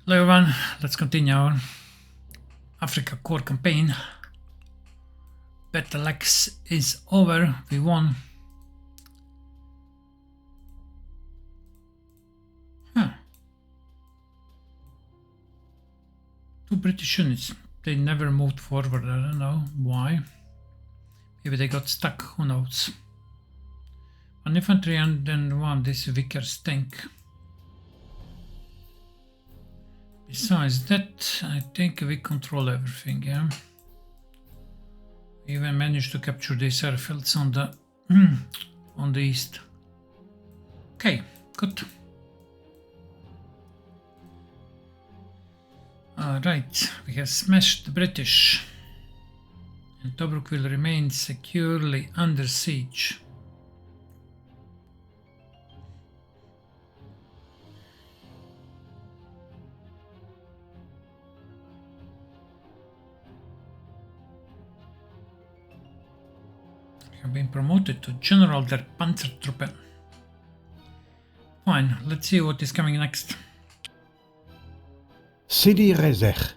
Hello everyone, let's continue our Afrika Korps campaign. Battle X is over, we won. Two British units, they never moved forward, I don't know why. Maybe they got stuck, who knows. One infantry and then one this Vickers tank. Besides that, I think we control everything, yeah. We even managed to capture these airfields on the east. Okay, good. Alright, we have smashed the British. And Tobruk will remain securely under siege. Have been promoted to General der Panzertruppen. Fine, let's see what is coming next. Sidi Rezek.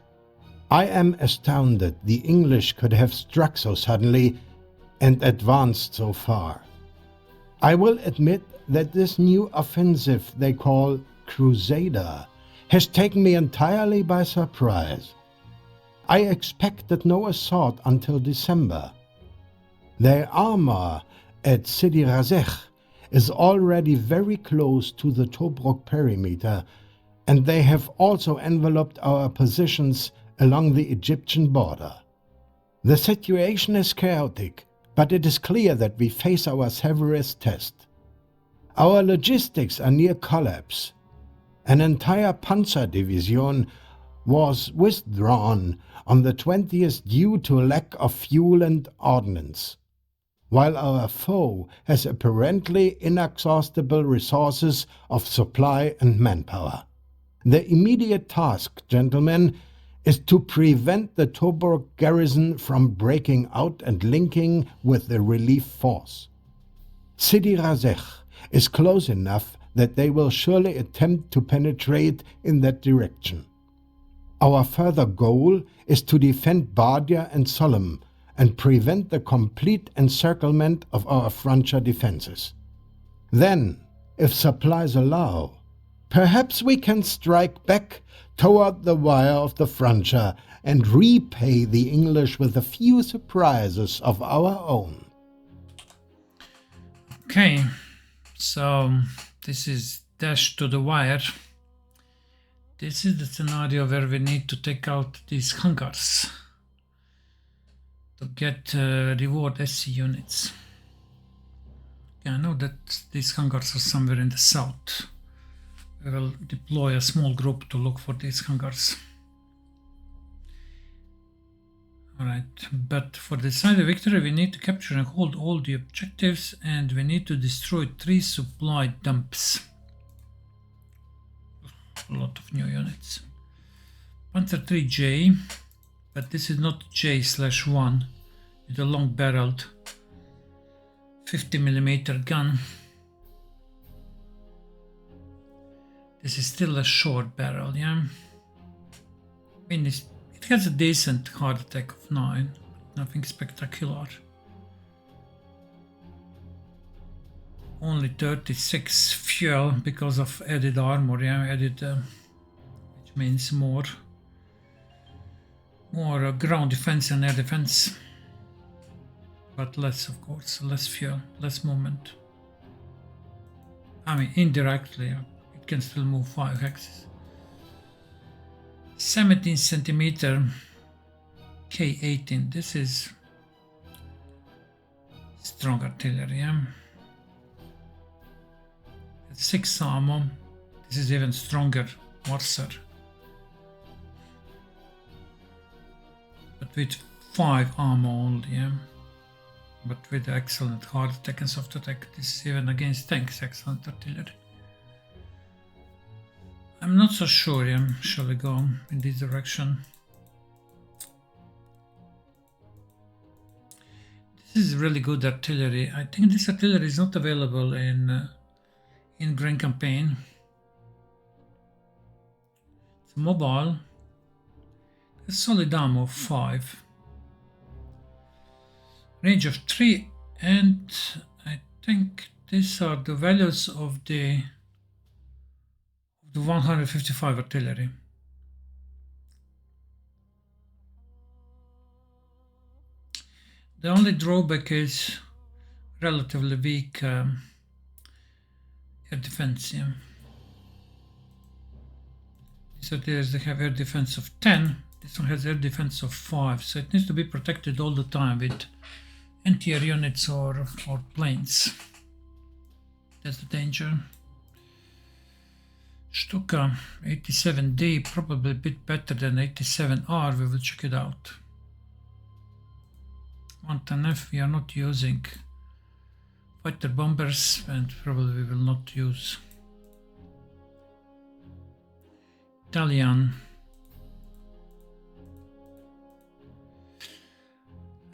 I am astounded the English could have struck so suddenly and advanced so far. I will admit that this new offensive they call Crusader has taken me entirely by surprise. I expected no assault until December. Their armor at Sidi Rezek is already very close to the Tobruk perimeter, and they have also enveloped our positions along the Egyptian border. The situation is chaotic, but it is clear that we face our severest test. Our logistics are near collapse. An entire Panzer division was withdrawn on the 20th due to lack of fuel and ordnance, while our foe has apparently inexhaustible resources of supply and manpower. The immediate task, gentlemen, is to prevent the Tobruk garrison from breaking out and linking with the relief force. Sidi Rezek is close enough that they will surely attempt to penetrate in that direction. Our further goal is to defend Bardia and Sollum and prevent the complete encirclement of our frontier defenses. Then, if supplies allow, perhaps we can strike back toward the wire of the frontier and repay the English with a few surprises of our own. Okay, so this is dash to the wire. This is the scenario where we need to take out these hangars to get reward SC units. Yeah, I know that these hangars are somewhere in the south. We will deploy a small group to look for these hangars. Alright, but for the decisive victory we need to capture and hold all the objectives, and we need to destroy 3 supply dumps. A lot of new units. Panzer 3J, but this is not J/1. It's a long barreled 50mm gun. This is still a short barrel, yeah? I mean, it has a decent heart attack of 9, but nothing spectacular. Only 36 fuel because of added armor, yeah? Added, which means more ground defense and air defense. But less, of course, less fuel, less movement. I mean, indirectly, it can still move 5 hexes. 17cm K18, this is strong artillery, yeah? 6 ammo, this is even stronger Morser. But with 5 ammo only, yeah? But with excellent hard attack and soft attack, this is even against tanks excellent artillery. I'm not so sure, yeah, shall we go in this direction? This is really good artillery. I think this artillery is not available in Grand Campaign. Mobile. A solid ammo of 5. Range of 3, and I think these are the values of the 155 artillery. The only drawback is relatively weak air defense. Yeah. These artilleries, they have air defense of 10. This one has air defense of 5, so it needs to be protected all the time with anti-air units or planes. That's the danger. Stuka 87D, probably a bit better than 87R. We will check it out. 110F, we are not using fighter bombers, and probably we will not use. Italian.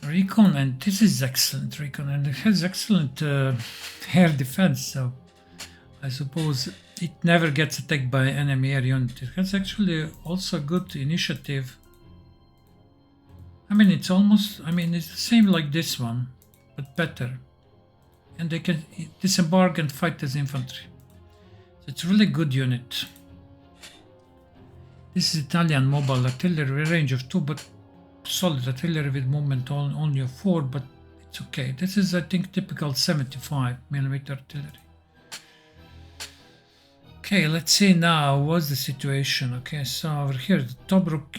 Recon, and this is excellent recon, and it has excellent air defense, so I suppose it never gets attacked by enemy air unit. It has actually also good initiative. I mean, it's almost, it's the same like this one, but better. And they can disembark and fight as infantry. So it's a really good unit. This is Italian mobile artillery, range of 2, but solid artillery with movement only of 4, but it's okay. This is, I think, typical 75mm artillery. Okay, let's see now what's the situation. Okay, so over here, the Tobruk,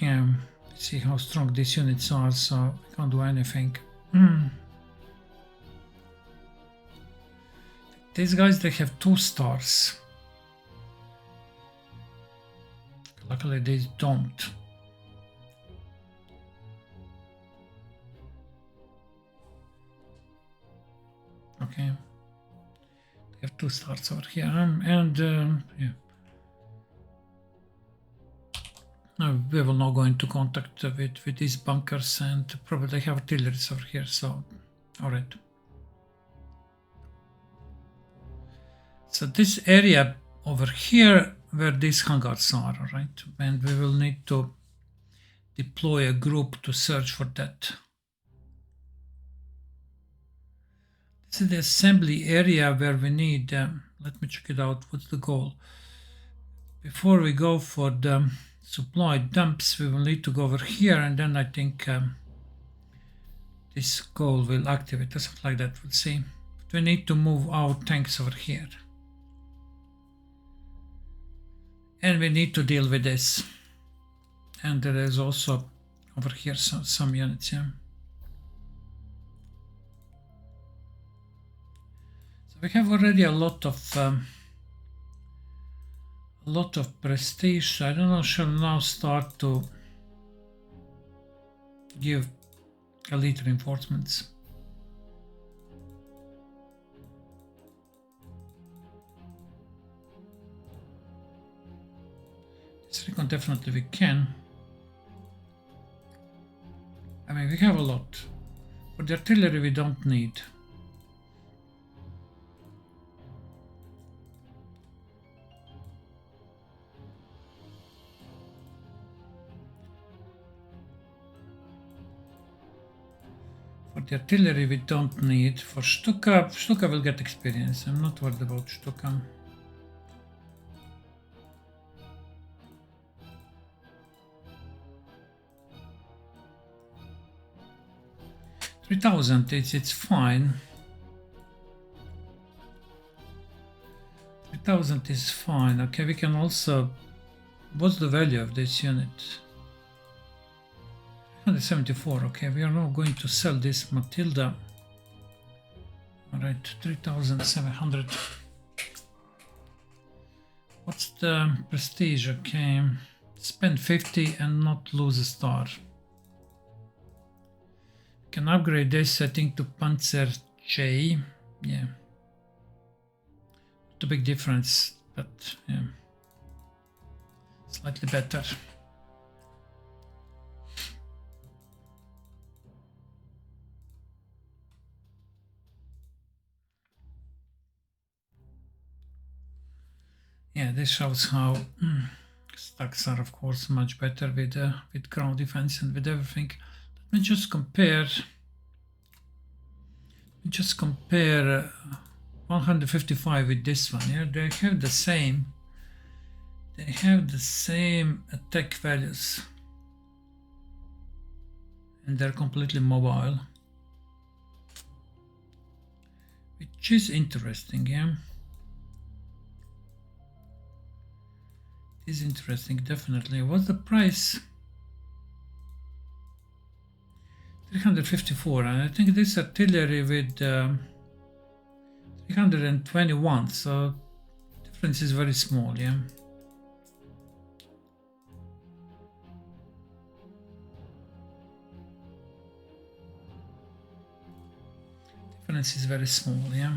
see how strong these units are, so I can't do anything. These guys, they have 2 stars. Luckily, they don't. Okay, they have 2 stars over here, and yeah. No, we will not go into contact with these bunkers, and probably they have artillery over here, so alright. So this area over here where these hangars are, alright, and we will need to deploy a group to search for that. This is the assembly area where we need, let me check it out, what's the goal? Before we go for the supply dumps, we will need to go over here, and then I think this goal will activate or something like that, we'll see. But we need to move our tanks over here. And we need to deal with this. And there is also over here some units, yeah. So we have already a lot of prestige. I don't know, shall now start to give elite reinforcements. This recon definitely we can. I mean, we have a lot. For the artillery we don't need. For the artillery we don't need. For Stuka will get experience. I'm not worried about Stuka. It's fine. 3000 is fine. Okay, we can also. What's the value of this unit? 174. Okay, we are now going to sell this Matilda. Alright, 3700. What's the prestige? Okay, spend 50 and not lose a star. Can upgrade this, I think, to Panzer J. Yeah. Not a big difference, but yeah. Slightly better. Yeah, this shows how Stacks are of course much better with ground defense and with everything. Let me just compare. 155 with this one. Yeah, they have the same. They have the same attack values, and they're completely mobile, which is interesting. Yeah, it is interesting, definitely. What's the price? 354, and I think this artillery with 321, so difference is very small. Yeah. Difference is very small. Yeah.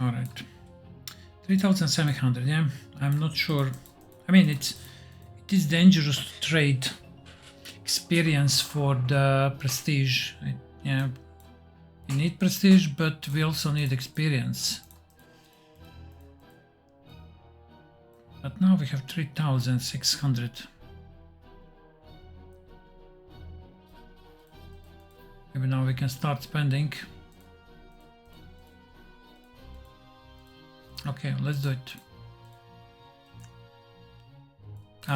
All right. 3,700. Yeah, I'm not sure. I mean, it is dangerous to trade experience for the prestige. Yeah, we need prestige, but we also need experience. But now we have 3,600. Maybe now we can start spending. Okay, let's do it.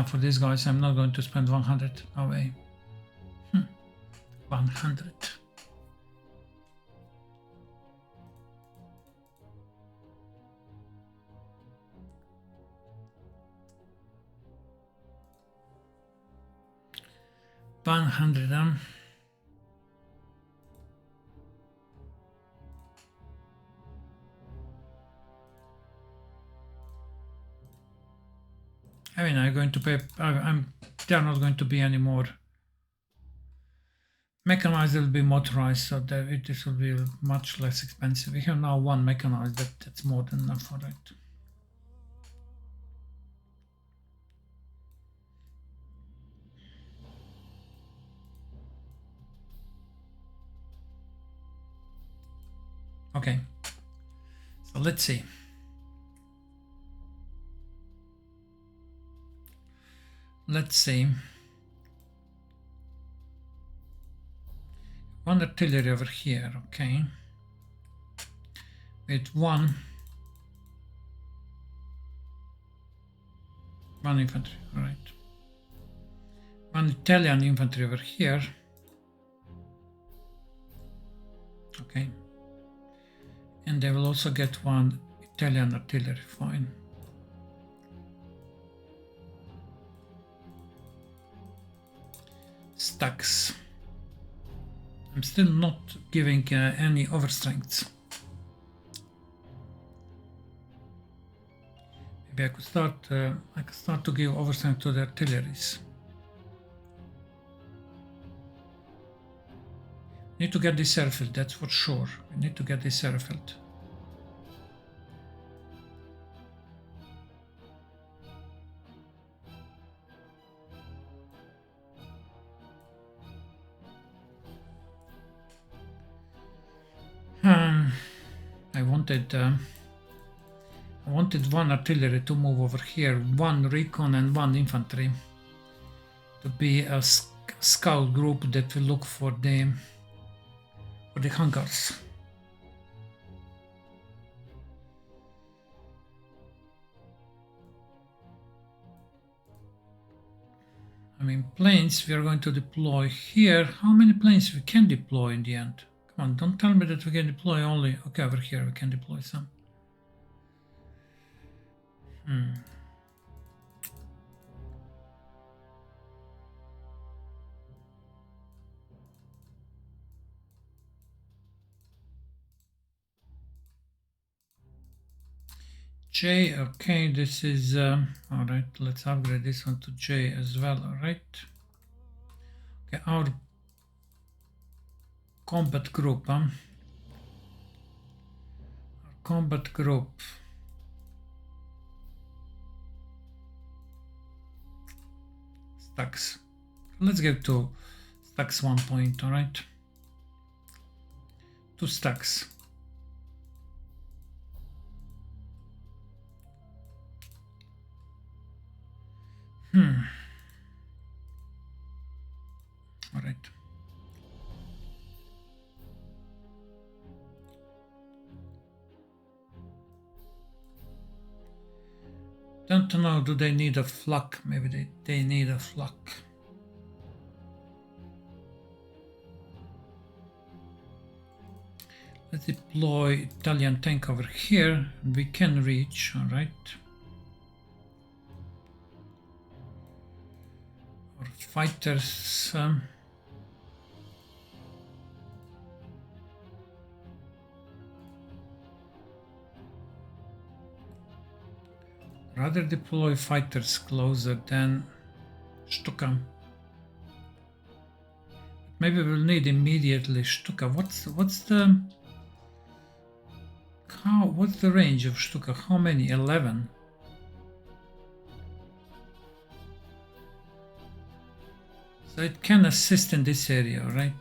For these guys, I'm not going to spend 100. No way. 100. $100. I mean, I'm going to pay. They're not going to be any more mechanized. Will be motorized, so that this will be much less expensive. We have now one mechanized. That's more than enough for it. Okay, so let's see. Let's see. One artillery over here, okay. With one infantry, all right. One Italian infantry over here. Okay. And they will also get one Italian artillery, fine. Stacks. I'm still not giving any overstrengths. Maybe I could start. To give overstrength to the artilleries. Need to get this airfield. That's for sure. We need to get this airfield. I wanted one artillery to move over here, one recon and one infantry to be a scout group that will look for the hangars. I mean, planes we are going to deploy here. How many planes we can deploy in the end? Come on, don't tell me that we can deploy only. Okay, over here we can deploy some. J, okay, this is all right. Let's upgrade this one to J as well. All right. Okay, our combat group. Our combat group. Stacks. Let's get to Stacks 1 point, alright. 2 stacks. Alright. Don't know, do they need a flak? Maybe they need a flak. Let's deploy Italian tank over here. We can reach, alright. Or fighters. Rather deploy fighters closer than Stuka. Maybe we'll need immediately Stuka. What's the range of Stuka? How many? 11. So it can assist in this area, right?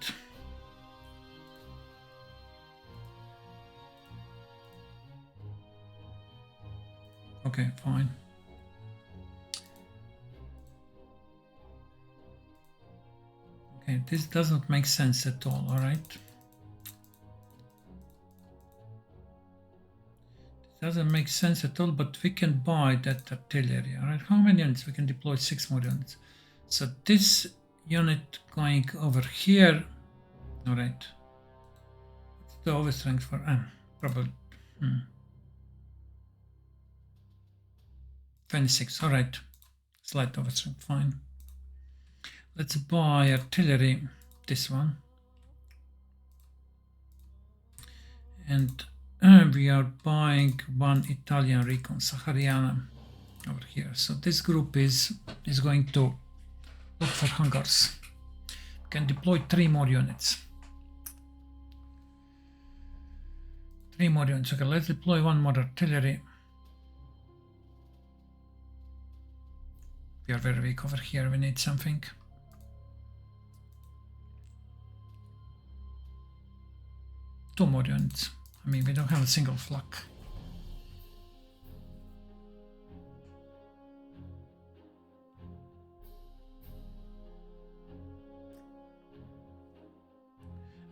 Okay, fine. Okay, this doesn't make sense at all, alright? Doesn't make sense at all, but we can buy that artillery, alright? How many units? We can deploy 6 more units. So this unit going over here, alright. What's the overstrength for probably 26, alright. Slight overstrength, fine. Let's buy artillery, this one. And we are buying 1 Italian recon, Sahariana, over here. So this group is going to look for hangars. We can deploy 3 more units. 3 more units. Okay, let's deploy 1 more artillery. We are very weak over here. We need something. Two more units. I mean, we don't have a single flak.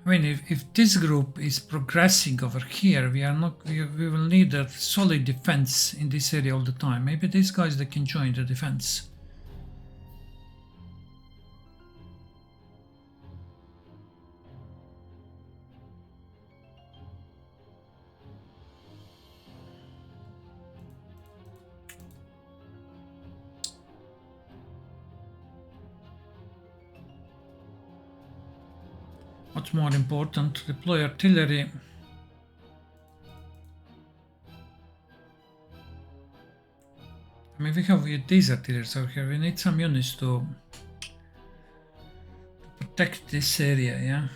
I mean, if this group is progressing over here, we will need a solid defense in this area all the time. Maybe these guys, they can join the defense. What's more important, to deploy artillery. I mean, we have these artillery over here. We need some units to protect this area, yeah?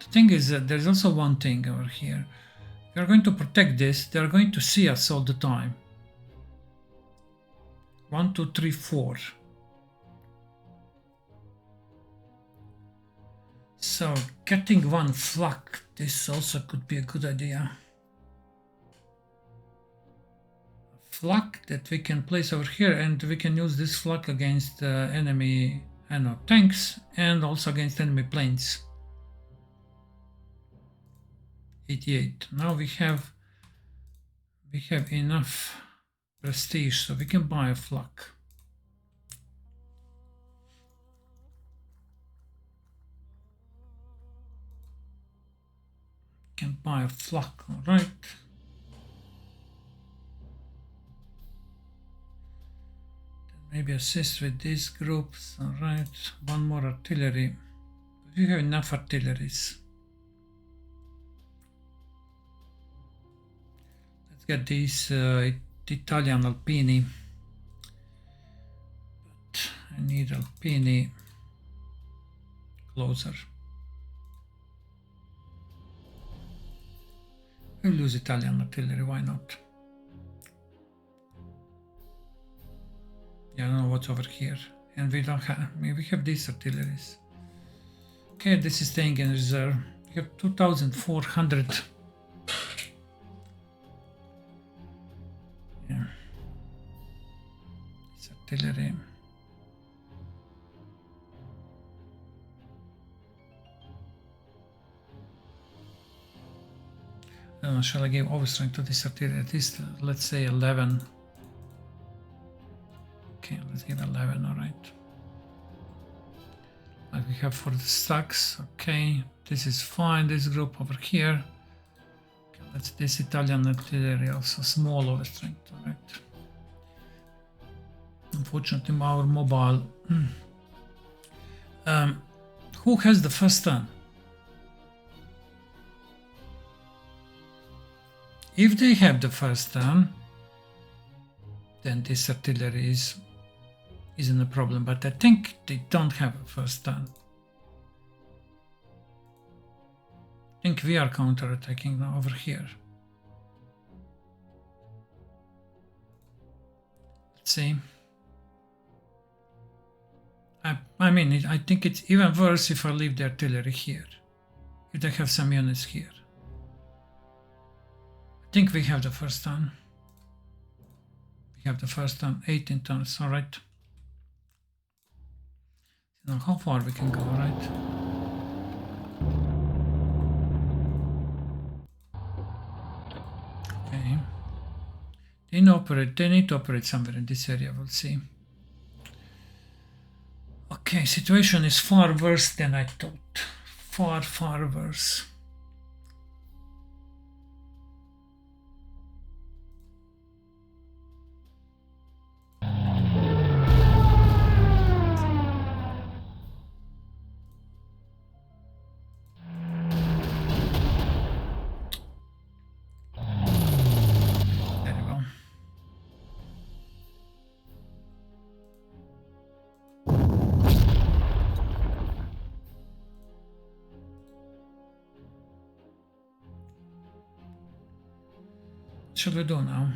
The thing is that there's also one thing over here. We are going to protect this. They are going to see us all the time. 1, 2, 3, 4. So getting 1 flak, this also could be a good idea. A flak that we can place over here, and we can use this flak against enemy tanks and also against enemy planes. 88. Now we have enough prestige, so we can buy a flak. Can buy a flak, all right. Maybe assist with these groups, all right. 1 more artillery. We have enough artilleries. Let's get these Italian Alpini, but I need Alpini closer. We'll use Italian artillery, why not? Yeah, I don't know what's over here. And we don't have, I mean, we have these artilleries. Okay, this is staying in reserve. We have 2,400. Yeah. It's artillery. I don't know, shall I give overstrength to this artillery? At least, let's say 11. Okay, let's give 11, alright. Like we have for the stacks, okay. This is fine, this group over here. Okay, let's this Italian artillery also, small overstrength, alright. Unfortunately, our mobile. Who has the first turn? If they have the first turn, then this artillery isn't a problem, but I think they don't have a first turn. I think we are counter-attacking now over here. Let's see. I mean, I think it's even worse if I leave the artillery here. If they have some units here. I think we have the first turn. We have the first turn, 18 turns, alright. Now how far we can go, right? Okay. They need to operate somewhere in this area, we'll see. Okay, situation is far worse than I thought. Far, far worse. What shall we do now?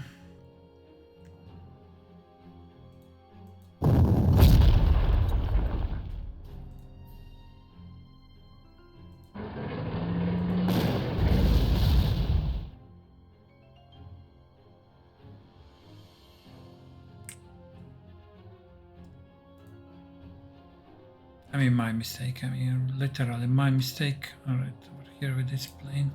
I mean, my mistake. I mean, literally my mistake. All right, over here with this plane.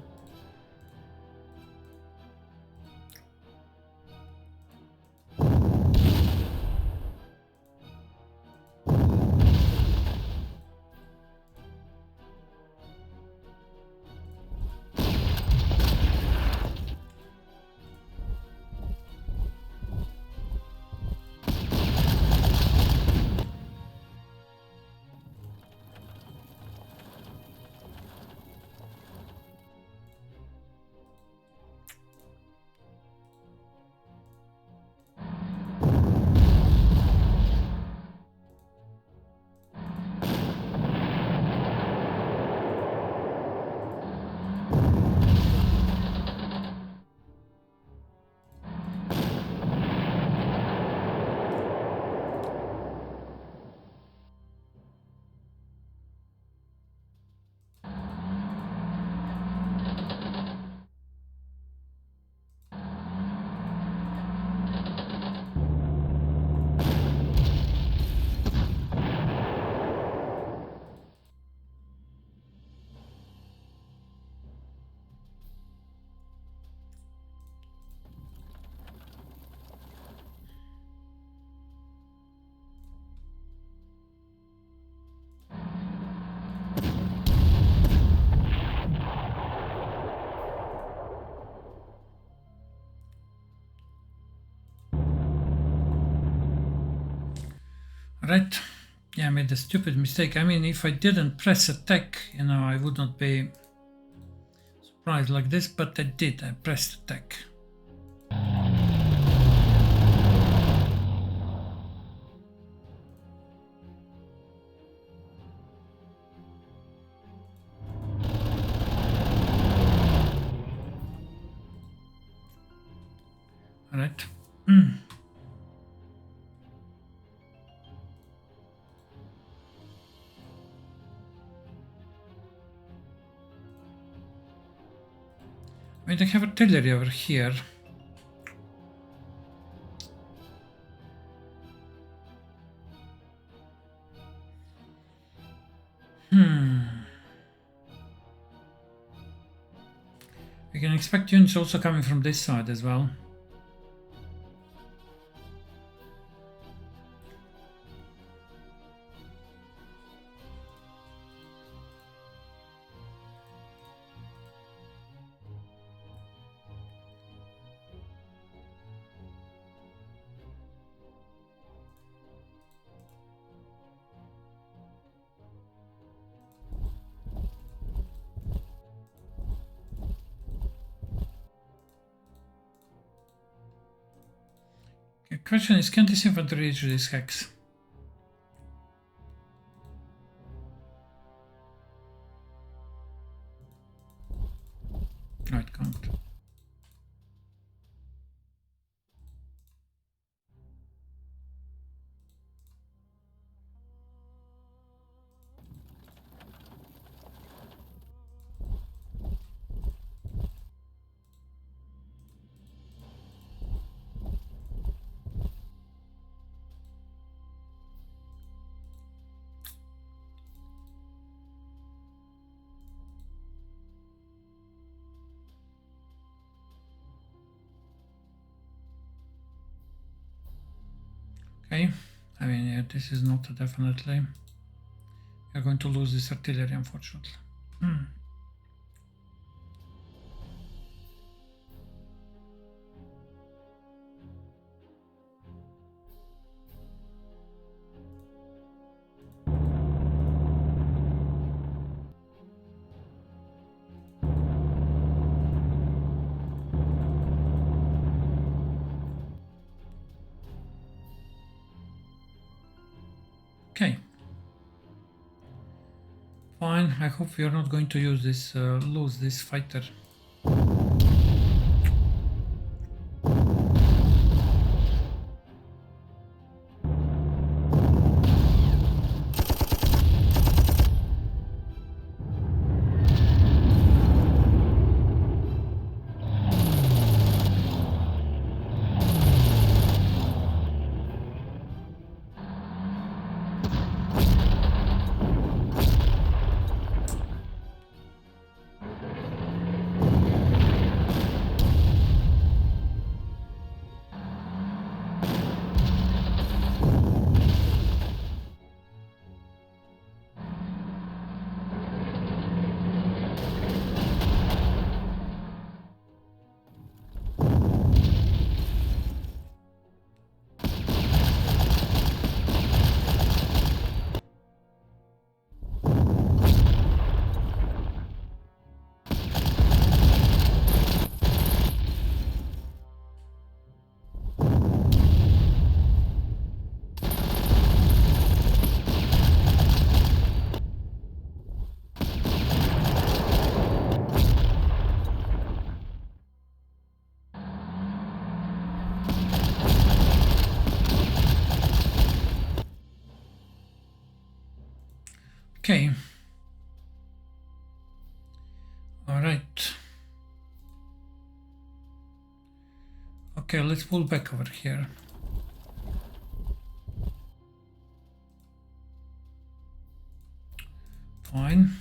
Right? Yeah, I made a stupid mistake. I mean, if I didn't press attack, you know, I would not be surprised like this, but I did. I pressed attack. All right. mean, they have artillery over here. We can expect units also coming from this side as well. The question is, can this infantry reach this hex? No, it can't. Okay, I mean, yeah, this is not definitely. We're going to lose this artillery, unfortunately. Okay. Fine, I hope we are not going to use this, lose this fighter. Okay. All right. Okay, let's pull back over here. Fine.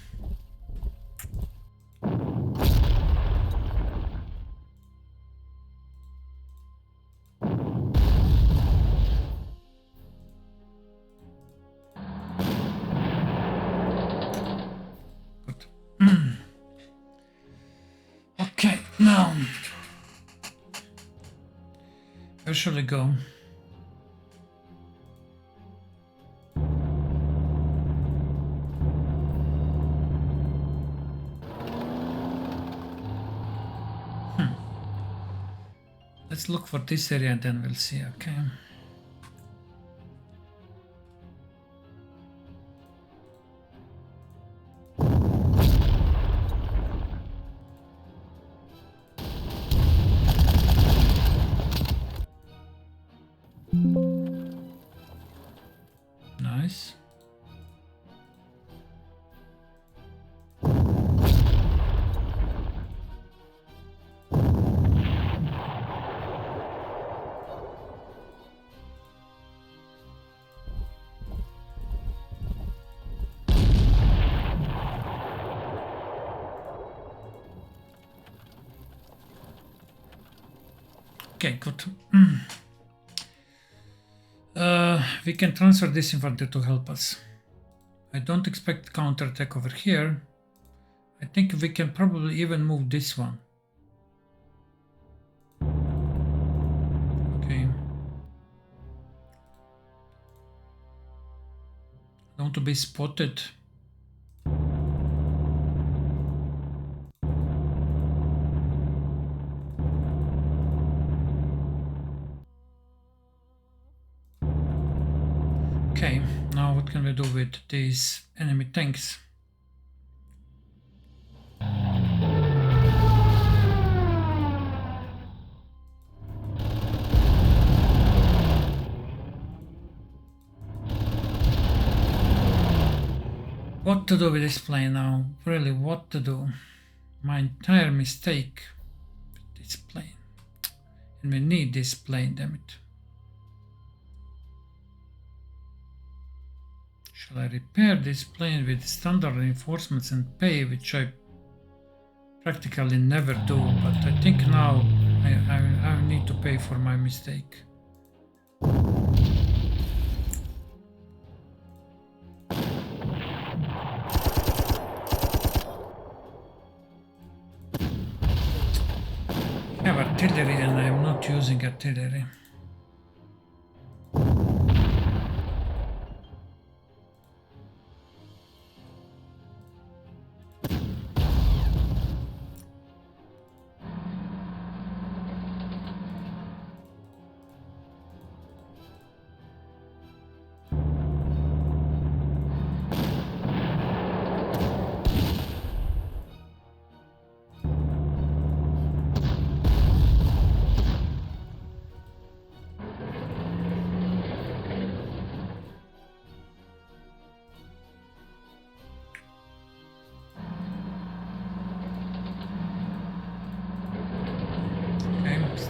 Okay, now where should I go? Let's look for this area and then we'll see, okay? Nice. Okay, good. We can transfer this infantry to help us. I don't expect counterattack over here. I think we can probably even move this one. Okay. I want to be spotted. Okay, now what can we do with these enemy tanks? What to do with this plane now? Really, what to do? My entire mistake with this plane. And we need this plane, damn it. Shall I repair this plane with standard reinforcements and pay, which I practically never do, but I think now I need to pay for my mistake. I have artillery and I am not using artillery.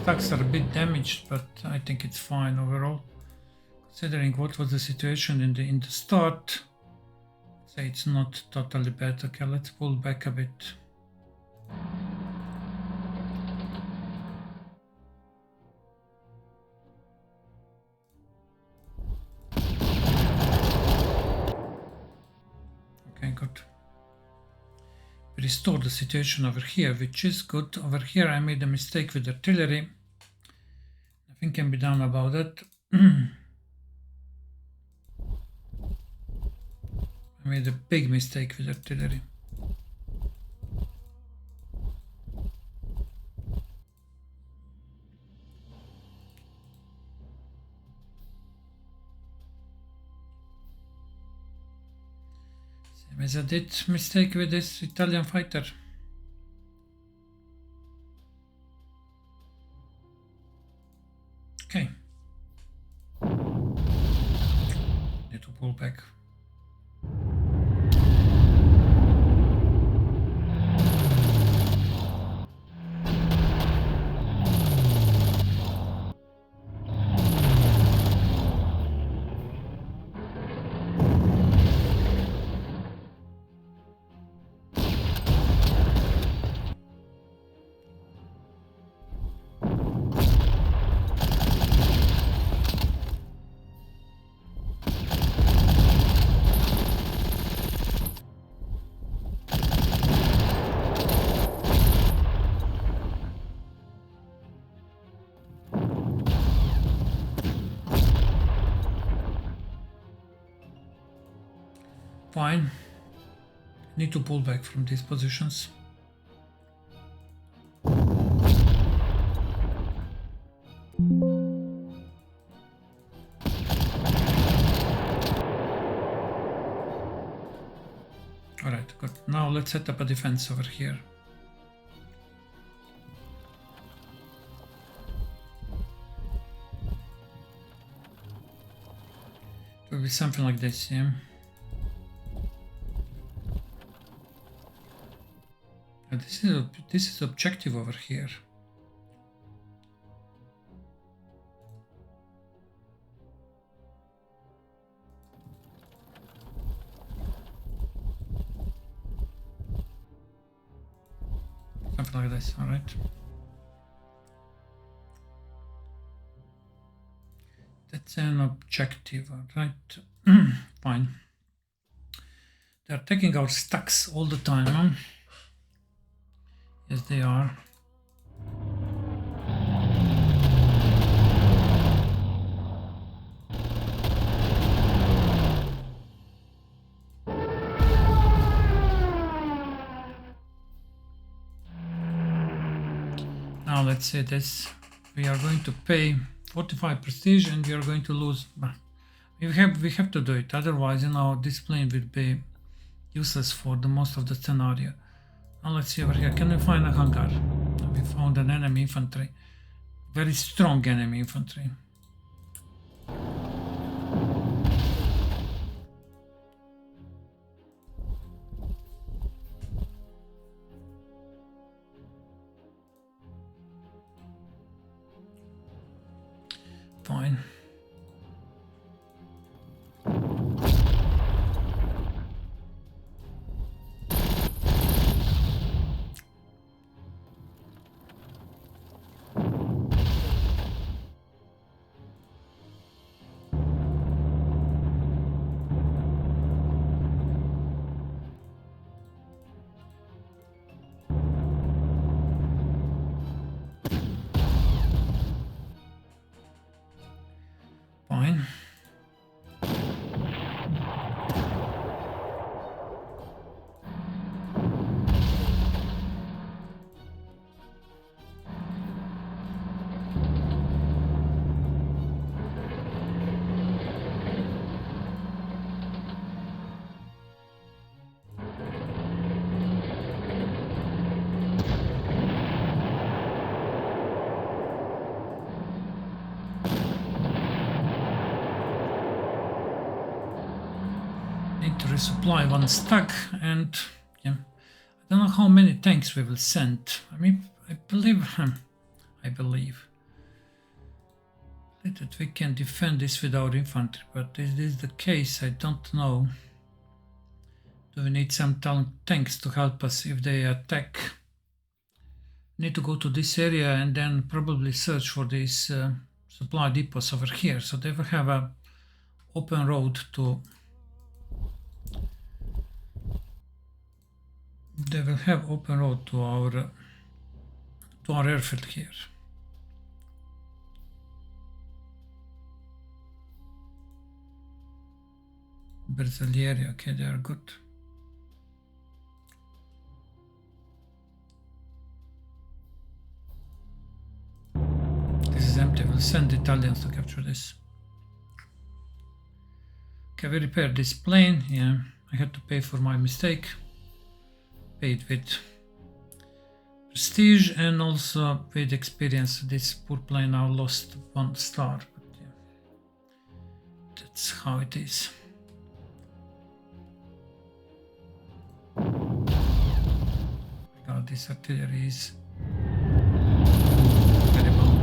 Stacks are a bit damaged, but I think it's fine overall. Considering what was the situation in the start, I'd say it's not totally bad. Okay, let's pull back a bit. Okay, good. We restored the situation over here, which is good. Over here I made a mistake with artillery. Nothing can be done about that. I made a big mistake with artillery. Same as I did mistake with this Italian fighter. Okay. Need to pull back. Fine. Need to pull back from these positions. Alright, good. Now let's set up a defense over here. It will be something like this, yeah? This is objective over here. Something like this, all right. It's an objective, right? Fine. They're taking our stacks all the time, huh? Yes, they are. Now let's say this. We are going to pay 45 prestige and we are going to lose. We have to do it, otherwise, you know, this plane will be useless for the most of the scenario. Now let's see over here. Can we find a hangar? We found an enemy infantry. Very strong enemy infantry. Fine. Fine. Need to resupply one stack, and yeah, I don't know how many tanks we will send. I mean, I believe that we can defend this without infantry, but is this the case? I don't know. Do we need some tanks to help us if they attack? Need to go to this area and then probably search for these supply depots over here, so they will have a open road to. They will have open road to our airfield here. Bersaglieri, okay, they are good. This is empty. We'll send the Italians to capture this. Okay, we repaired this plane. Yeah, I had to pay for my mistake. Paid with prestige and also with experience. This poor plane now lost 1 star, but yeah, that's how it is. God, this artillery is terrible.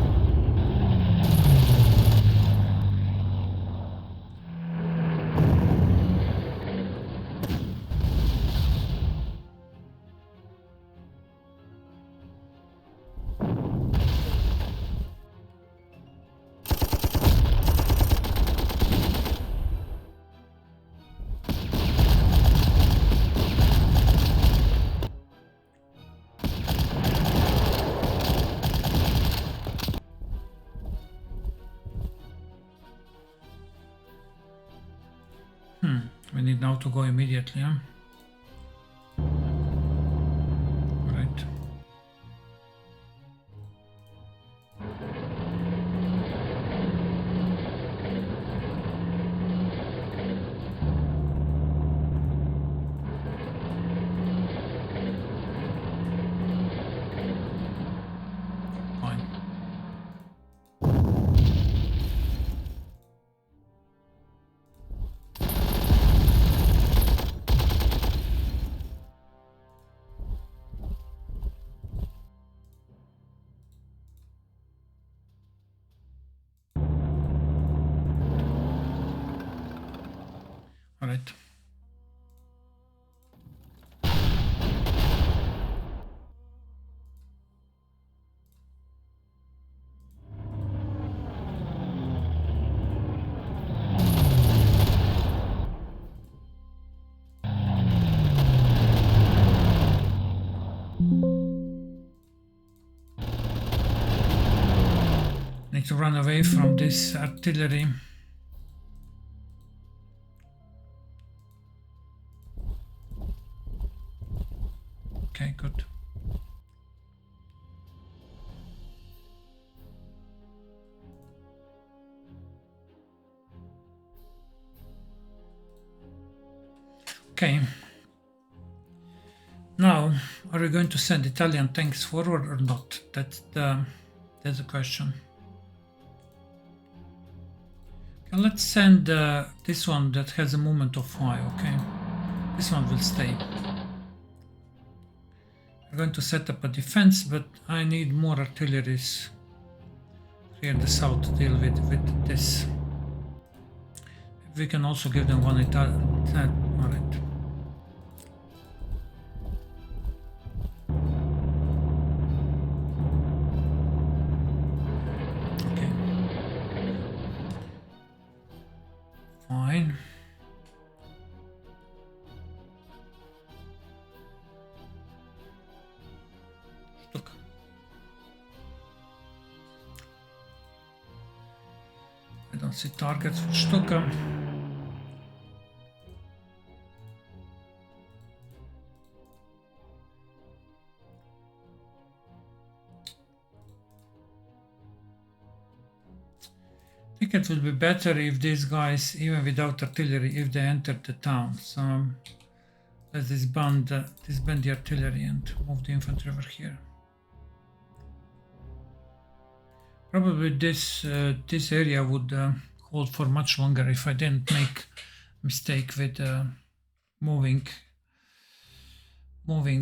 We need now to go immediately, huh? Right. Fine. All right. run away from this artillery. Okay, good. Okay. Now, are we going to send Italian tanks forward or not? That's the question. Okay, let's send this one that has a movement of 5. Okay, this one will stay. We're going to set up a defense, but I need more artilleries here in the south to deal with this. We can also give them one Italian. All right. Okay. Fine. Look. I don't see targets with Stuka. I think it will be better if these guys, even without artillery, if they enter the town. So let's disband the artillery and move the infantry over here. Probably this area would hold for much longer if I didn't make mistake with moving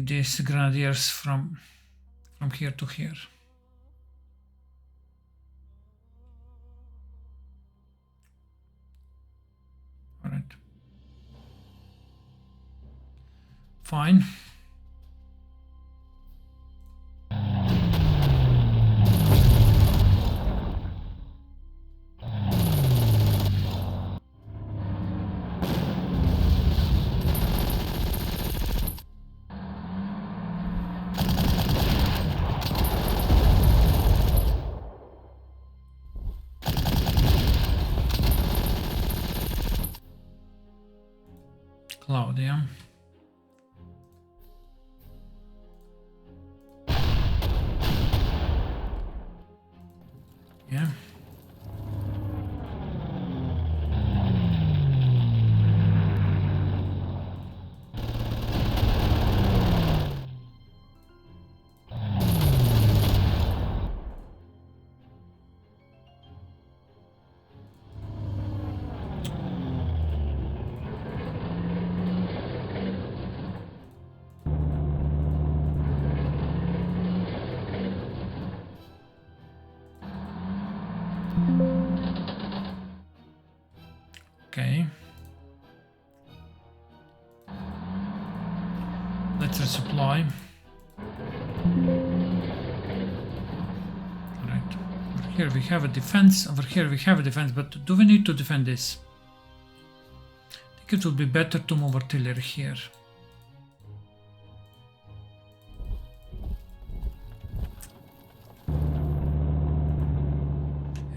these grenadiers from here to here. All right. Fine. Claudia. Yeah. Okay. Let's resupply. Right. Over here we have a defense. Over here we have a defense, but do we need to defend this? I think it would be better to move artillery here.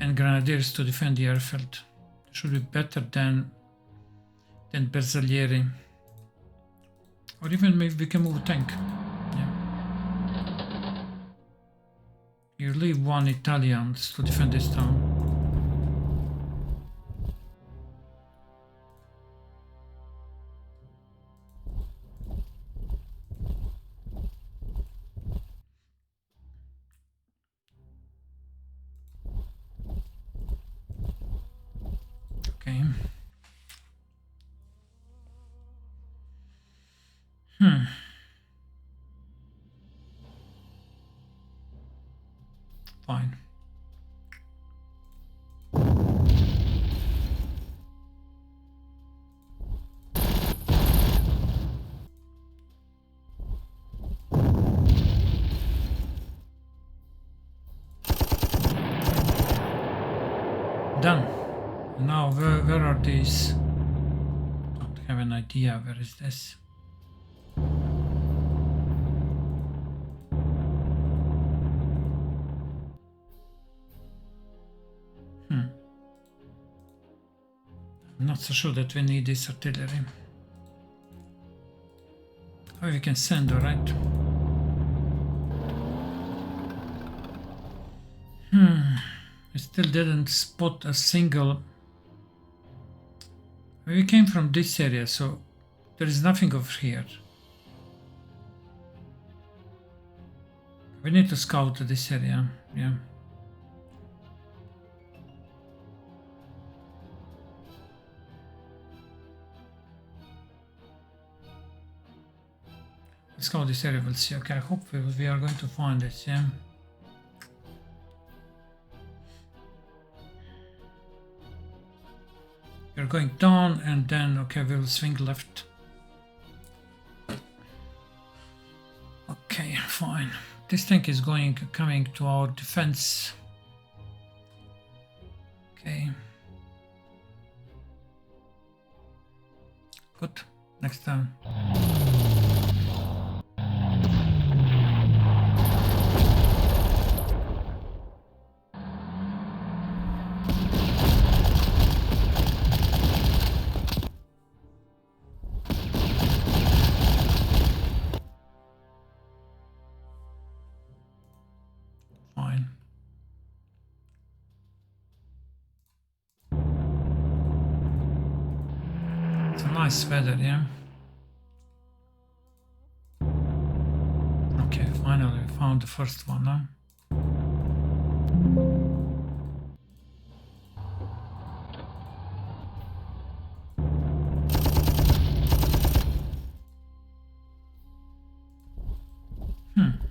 And grenadiers to defend the airfield. Should be better than Bersaglieri. Or even maybe we can move a tank. Yeah. You leave one Italian to defend this town. Okay. Fine. Done. Now where are these? Don't have an idea. Where is this? I'm not so sure that we need this artillery. Oh, we can send, alright. We still didn't spot a single. We came from this area, so there is nothing over here. We need to scout this area, yeah. Let's go this area, we'll see. Okay, I hope we are going to find it, yeah. We're going down and then, okay, we'll swing left. Okay, fine. This tank is coming to our defense. Okay. Good. Next time. Nice weather, yeah. Okay, finally we found the first one, huh?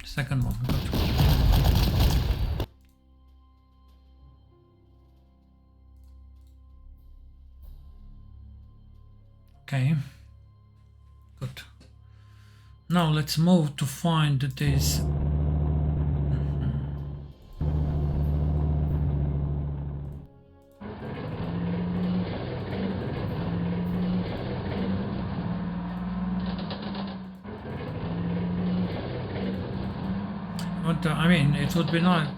Second one, good. Okay, good. Now let's move to find this. I mean, it would be not.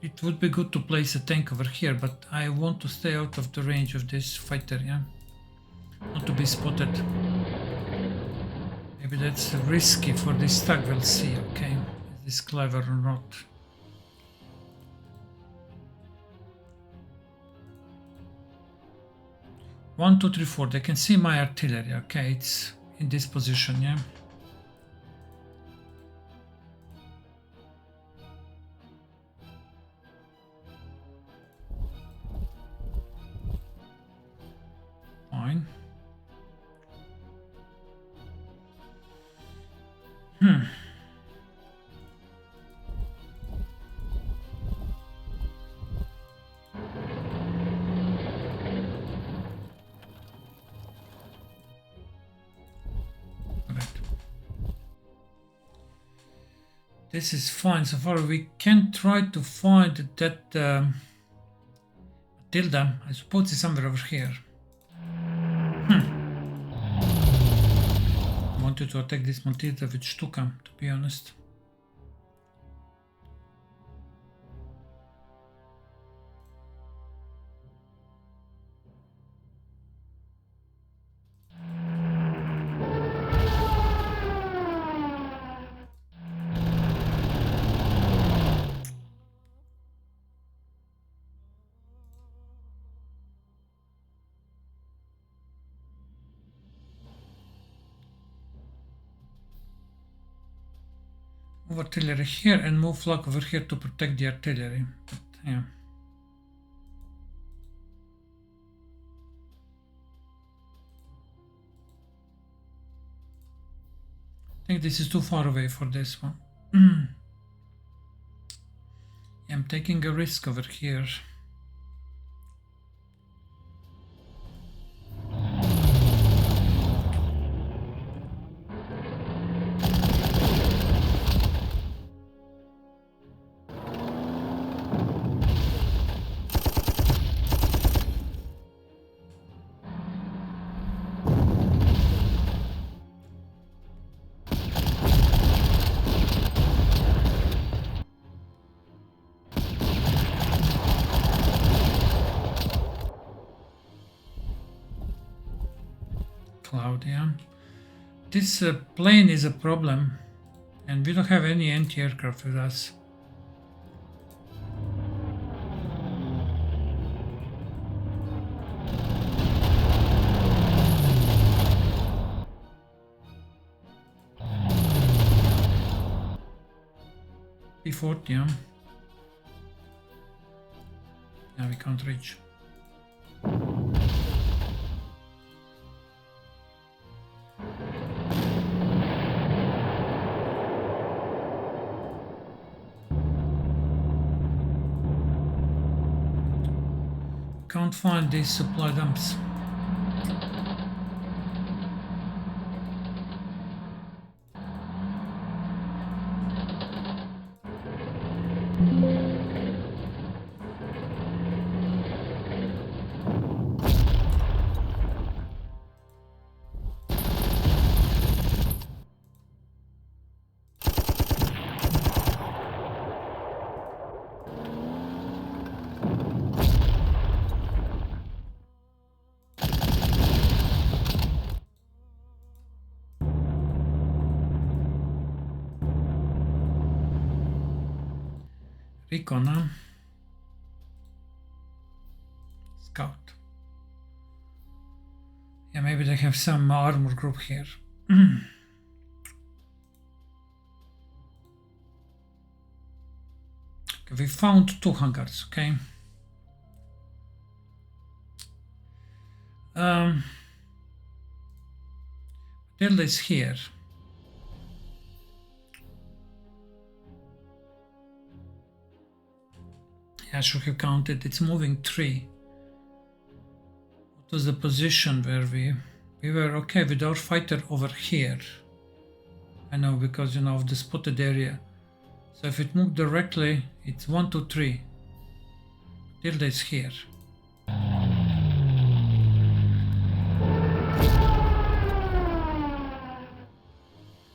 It would be good to place a tank over here, but I want to stay out of the range of this fighter, yeah. Not to be spotted. Maybe that's risky for this tag, we'll see, okay. Is this clever or not? One, two, three, four. They can see my artillery, okay, it's in this position, yeah. Fine. Right. This is fine so far. We can try to find that Tilda. I suppose it's somewhere over here. I wanted to attack this Matilda with Stuka, to be honest. Move artillery here and move flak over here to protect the artillery. But, yeah. I think this is too far away for this one. I'm taking a risk over here. cloud, yeah. This plane is a problem, and we don't have any anti-aircraft with us. P40, yeah. Yeah, we can't reach. Can't find these supply dumps. Recon, huh? Scout. Yeah, maybe they have some armor group here. Okay, we found 2 hangars, okay? Delta is here. I should have counted. It's moving 3. What was the position where we were okay with our fighter over here? I know, because you know of the spotted area. So if it moved directly, it's 1, 2, 3. Tilde is here.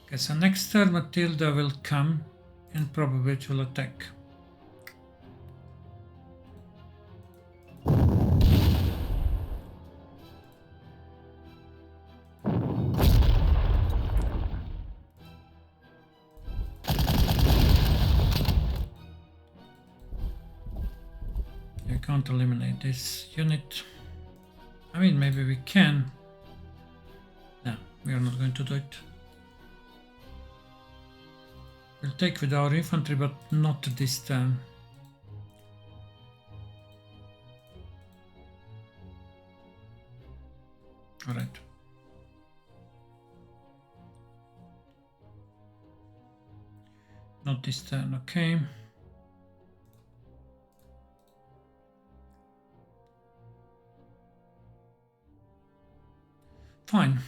Okay, so next turn Matilda will come and probably it will attack. You can't eliminate this unit. I mean, maybe we can. No, we are not going to do it. We'll take with our infantry, but not this time. All right. Not this turn, okay. Fine.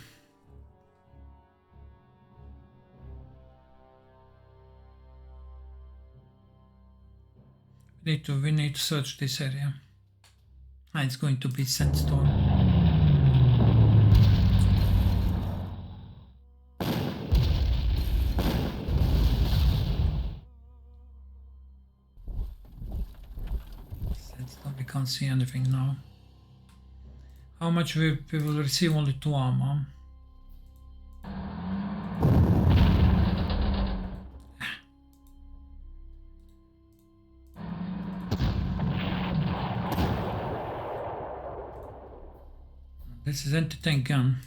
We need to search this area. It's going to be sandstorm. Sandstorm, we can't see anything now. How much we will receive? Only 2 armor. This is anti-tank gun.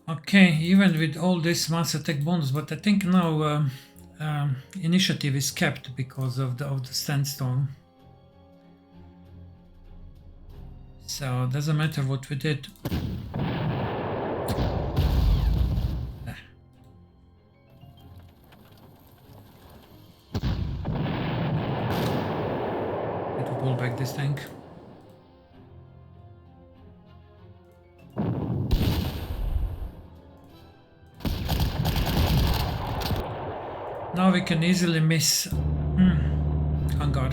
Okay, even with all this mass attack bonus, but I think now initiative is kept because of the sandstorm. So it doesn't matter what we did. Need to pull back this tank. Now we can easily miss hangar.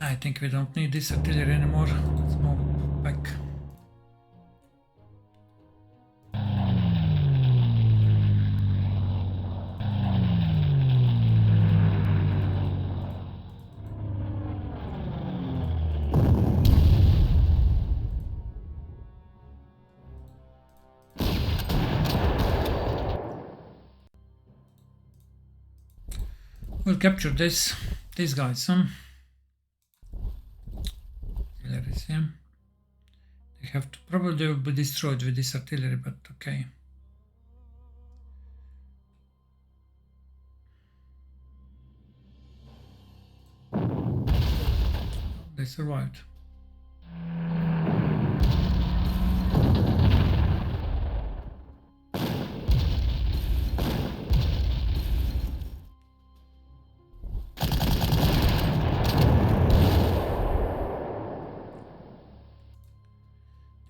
I think we don't need this artillery anymore. Let's move back. We'll capture these guys, artilleries, yeah. They have to probably will be destroyed with this artillery, but okay. They survived.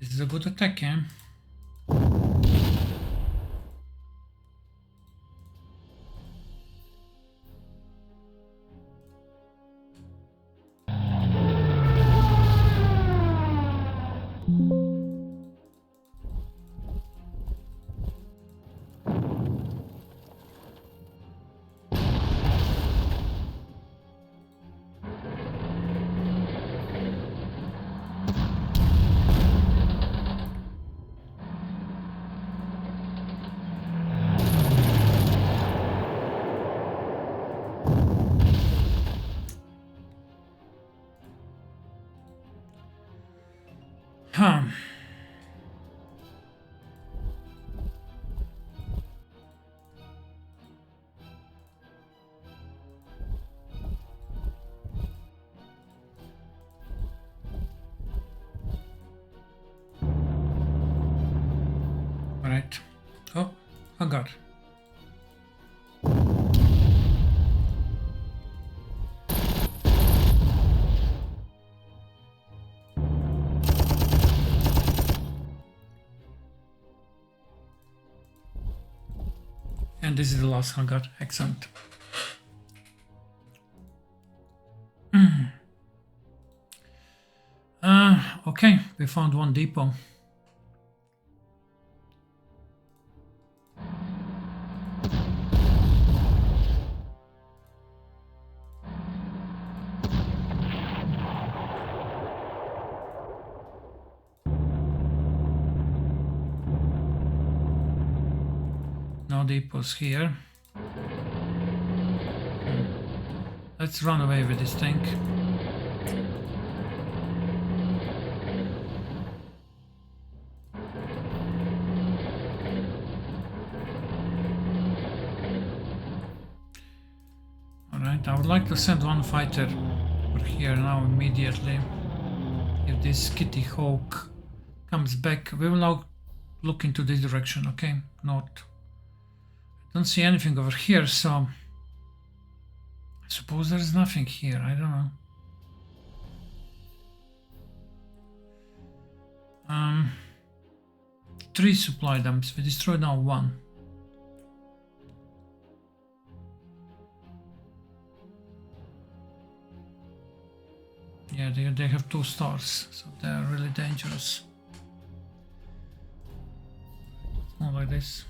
This is a good attack, yeah? Huh. All right. Oh, hangar. And this is the last hangar. Excellent. Okay, we found one depot. No depots here. Let's run away with this tank. Alright, I would like to send one fighter over here now immediately. If this Kitty Hawk comes back, we will now look into this direction, okay? North. Don't see anything over here, so I suppose there's nothing here. I don't know. 3 supply dumps. We destroyed now 1. Yeah, they have 2 stars, so they're really dangerous. It's more like this.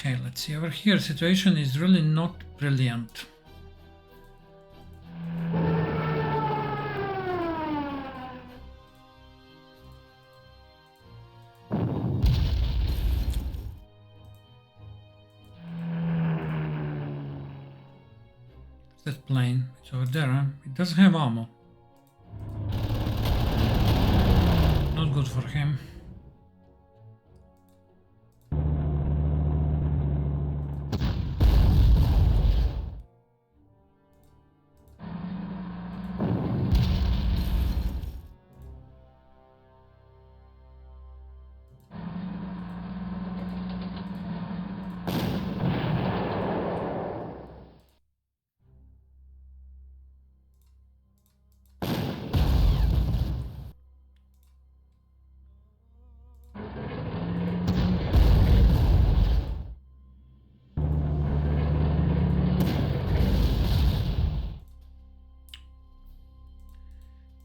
Okay, let's see over here. Situation is really not brilliant. That plane, it's over there, huh? It doesn't have ammo. Not good for him.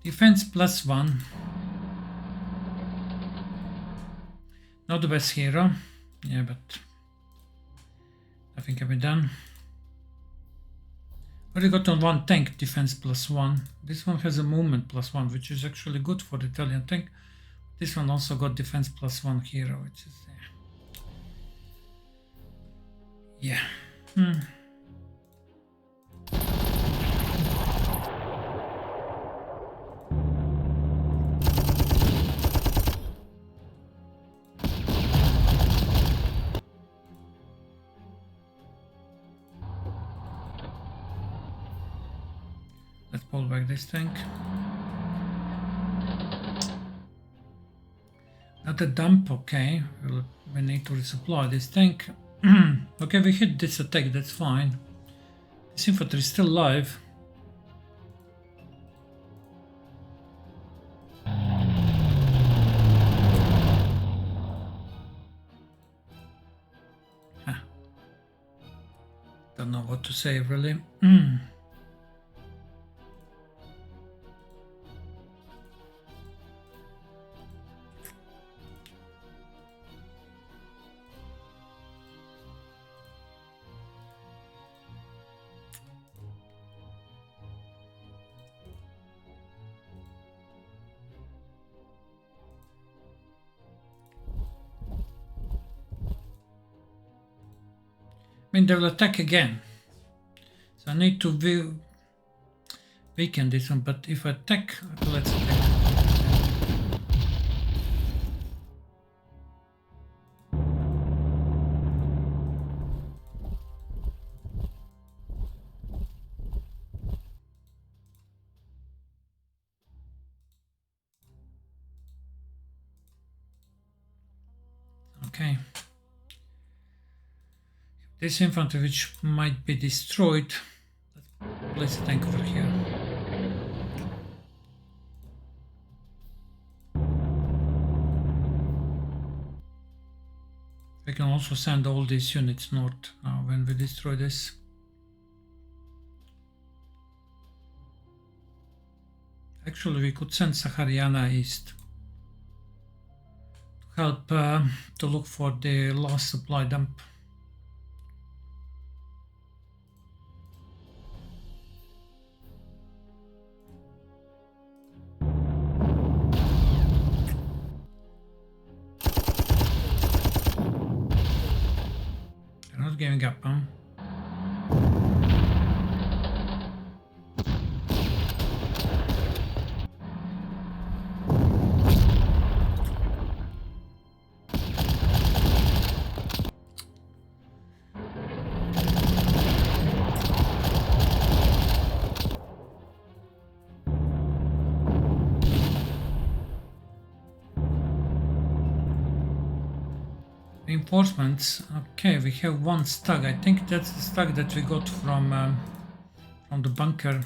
Defense +1. Not the best hero. Yeah, but nothing can be done. Already got on one tank, defense +1. This one has a movement +1, which is actually good for the Italian tank. This one also got defense +1 hero, which is yeah. Let's pull back this tank. Not a dump, okay. We need to resupply this tank. Okay, we hit this attack, that's fine. This infantry is still alive. Don't know what to say, really. I mean, they will attack again. So I need to weaken this one, but if I attack, let's attack. Okay. This infantry, which might be destroyed, let's place a tank over here. We can also send all these units north now when we destroy this. Actually, we could send Sahariana east to help to look for the last supply dump. They're not giving up, huh? Reinforcements. Okay, we have one stag. I think that's the stag that we got from the bunker.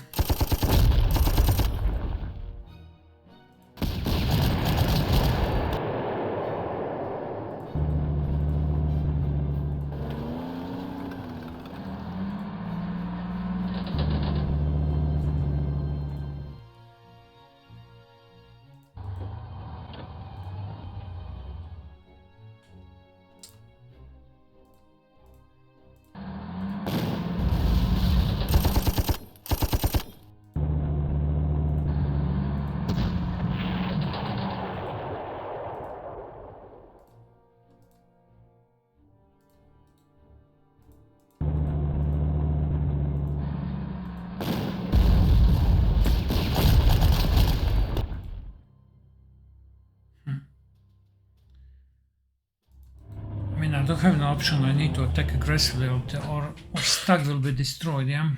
I don't have an option. I need to attack aggressively, or stag will be destroyed. Yeah.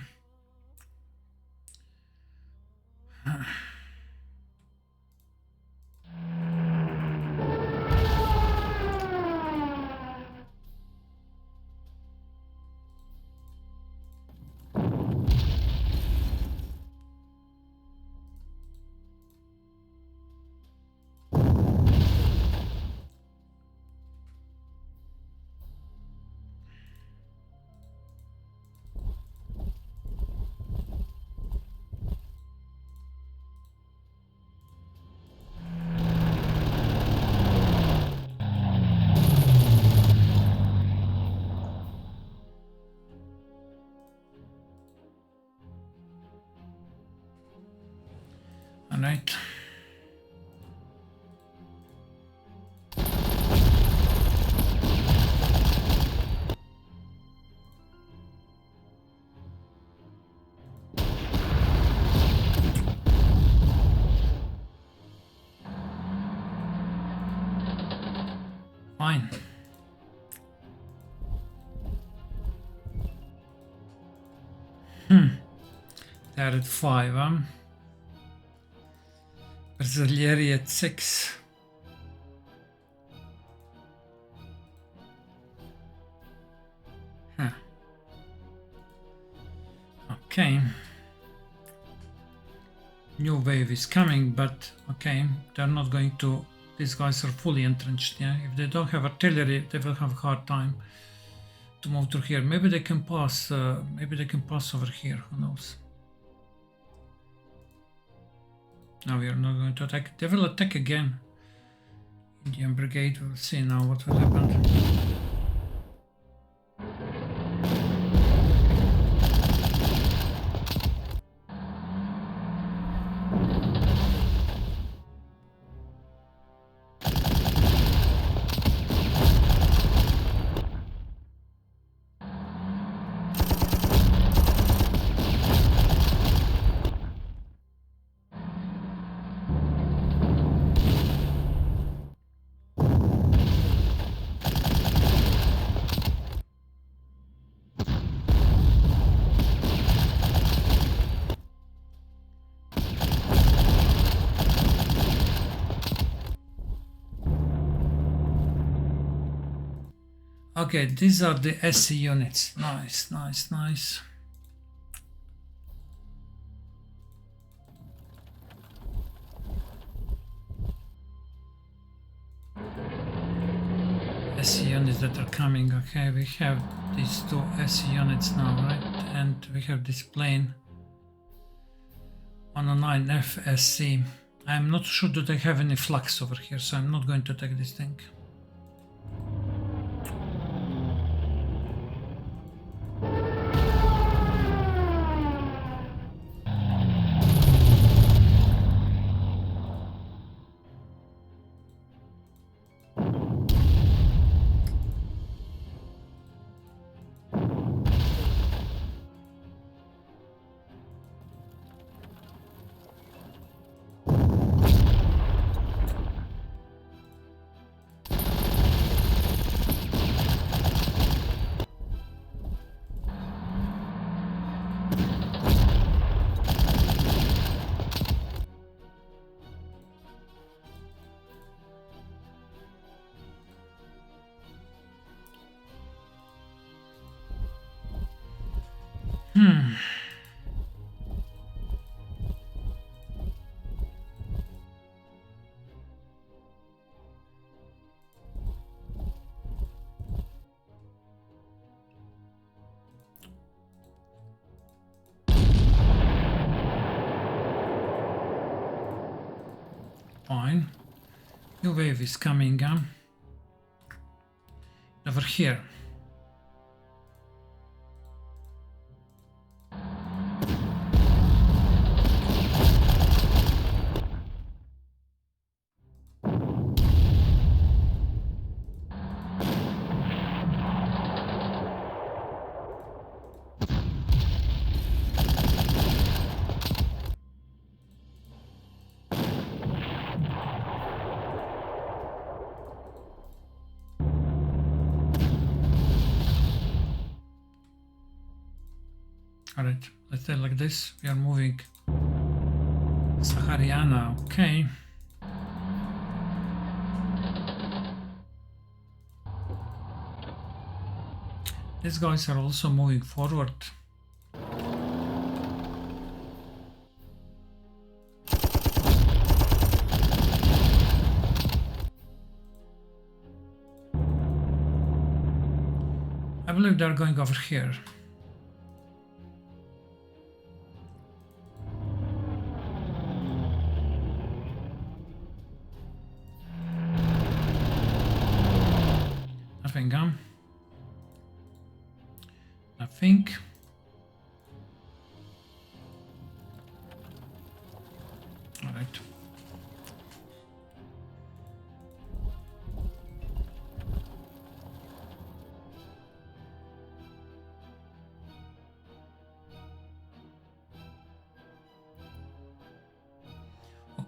Right. Fine. They're at 5, huh? Bersaglieri at 6. Huh. Okay. New wave is coming, but okay, they're not going to. These guys are fully entrenched. Yeah, if they don't have artillery, they will have a hard time to move through here. Maybe they can pass. Maybe they can pass over here. Who knows? No, we are not going to attack. They will attack again. Indian Brigade. We'll see now what will happen. Okay, these are the SC units. Nice, nice, nice. SC units that are coming. Okay, we have these two SC units now, right? And we have this plane 109 FSC. I'm not sure that I have any flux over here, so I'm not going to take this thing. Fine. New wave is coming over here. All right, let's say like this. We are moving Sahariana, okay. These guys are also moving forward. I believe they're going over here. Nothing, Nothing. All right.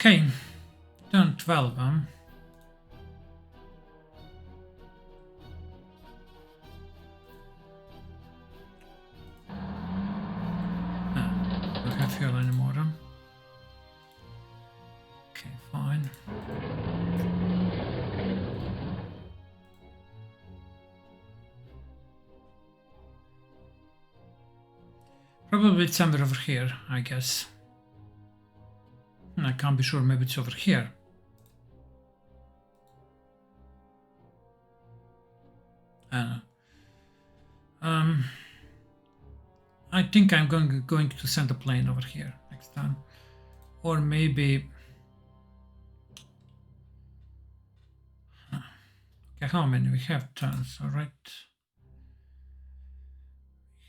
Okay, turn 12, huh? Don't have fuel anymore, huh? Okay, fine. Probably it's somewhere over here, I guess. I can't be sure, maybe it's over here. I don't know. I think I'm going to send a plane over here next time. Or maybe... Okay, how many? We have turns, alright.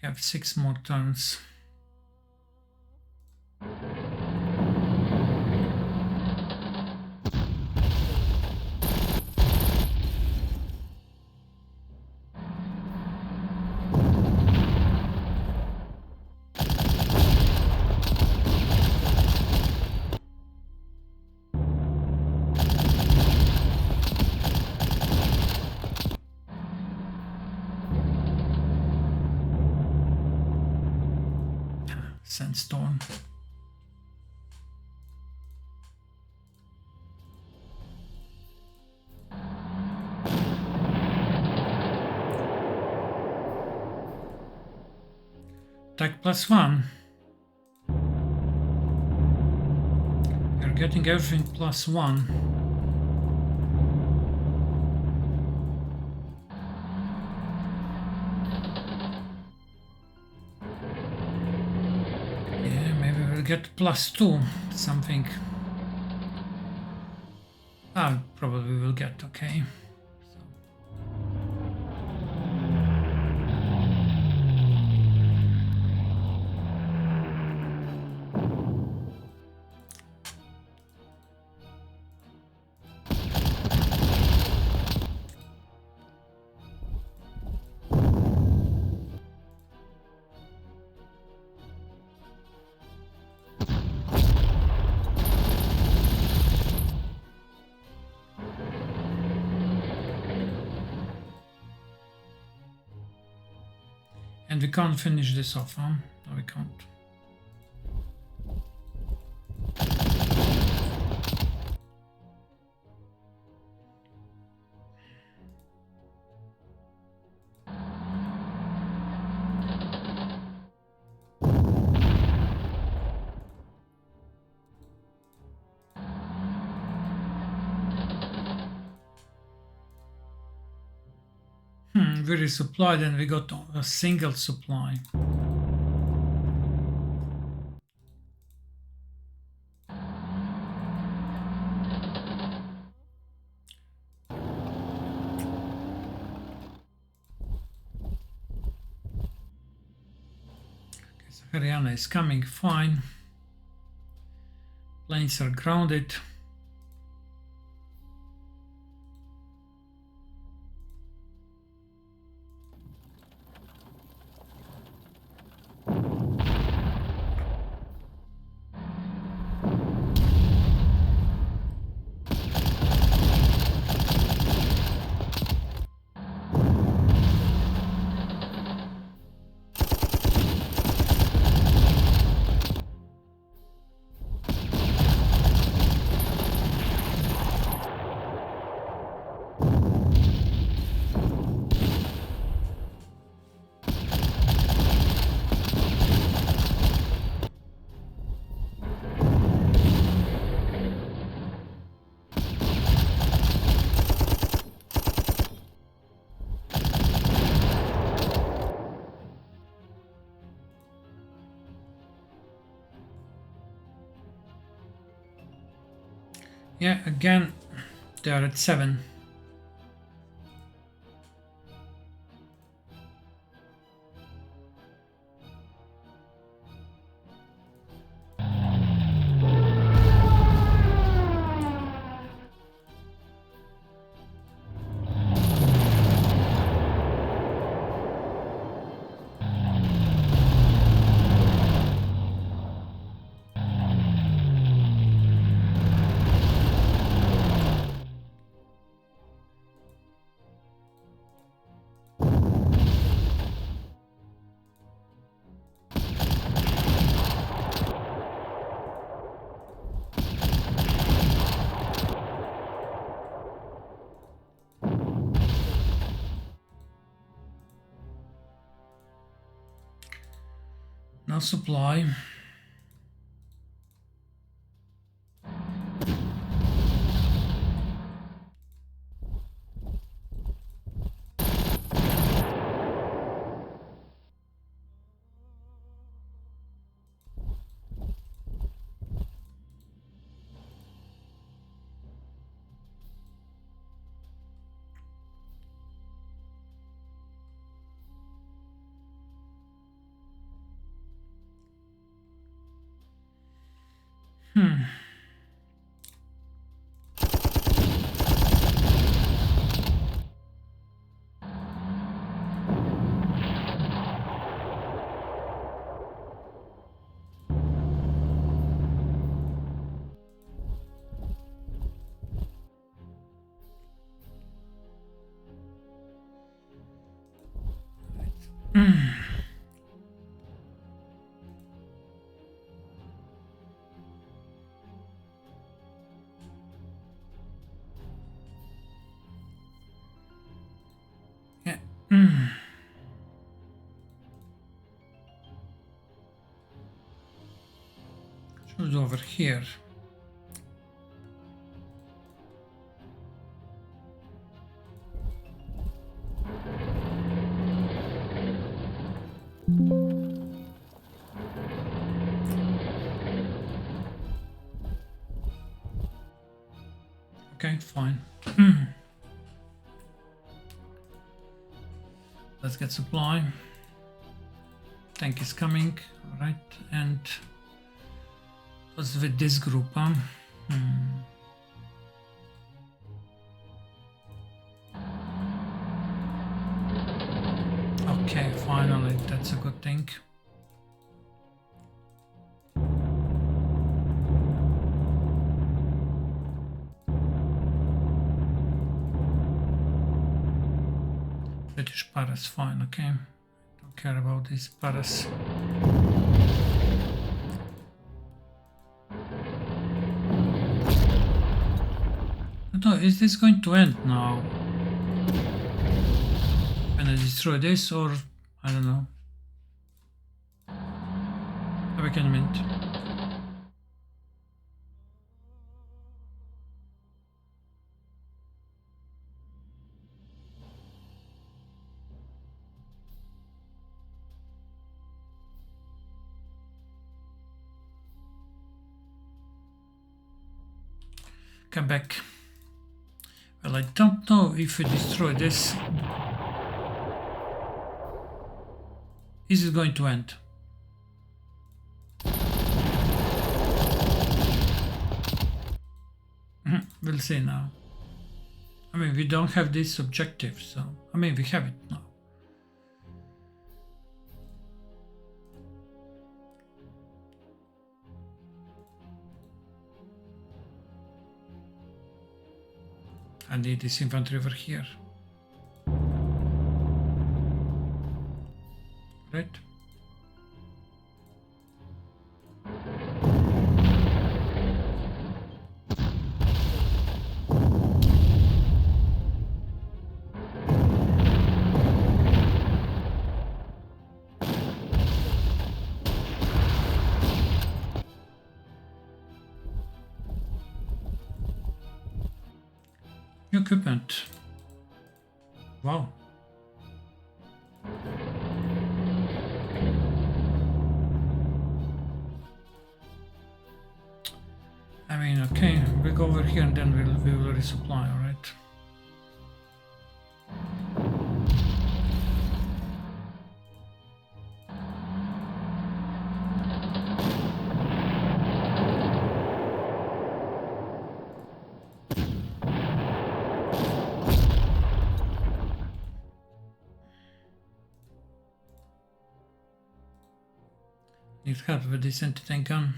We have 6 more turns. Sandstorm. Attack +1. We're getting everything +1. Yeah, maybe we'll get +2. Something. Probably will get, okay. And we can't finish this off, huh? No, we can't. We resupplied and we got a single supply. Haryana is coming fine. Planes are grounded. Yeah, again, they are at 7. No supply. Yeah. Should over here. Okay, fine. Let's get supply. Tank is coming, alright, and what's with this group, huh? Okay, finally, that's a good thing. British Paras, fine, okay. Don't care about these Paras. No, is this going to end now? Can I destroy this, or I don't know. Wait a minute. Come back. Well, I don't know if we destroy this. Is it going to end? We'll see now. I mean, we don't have this objective, so I mean, we have it now. I need this infantry over here. Right? New equipment. Wow. I mean, okay, we go over here and then we will resupply, all right? Need help with this anti-tank gun.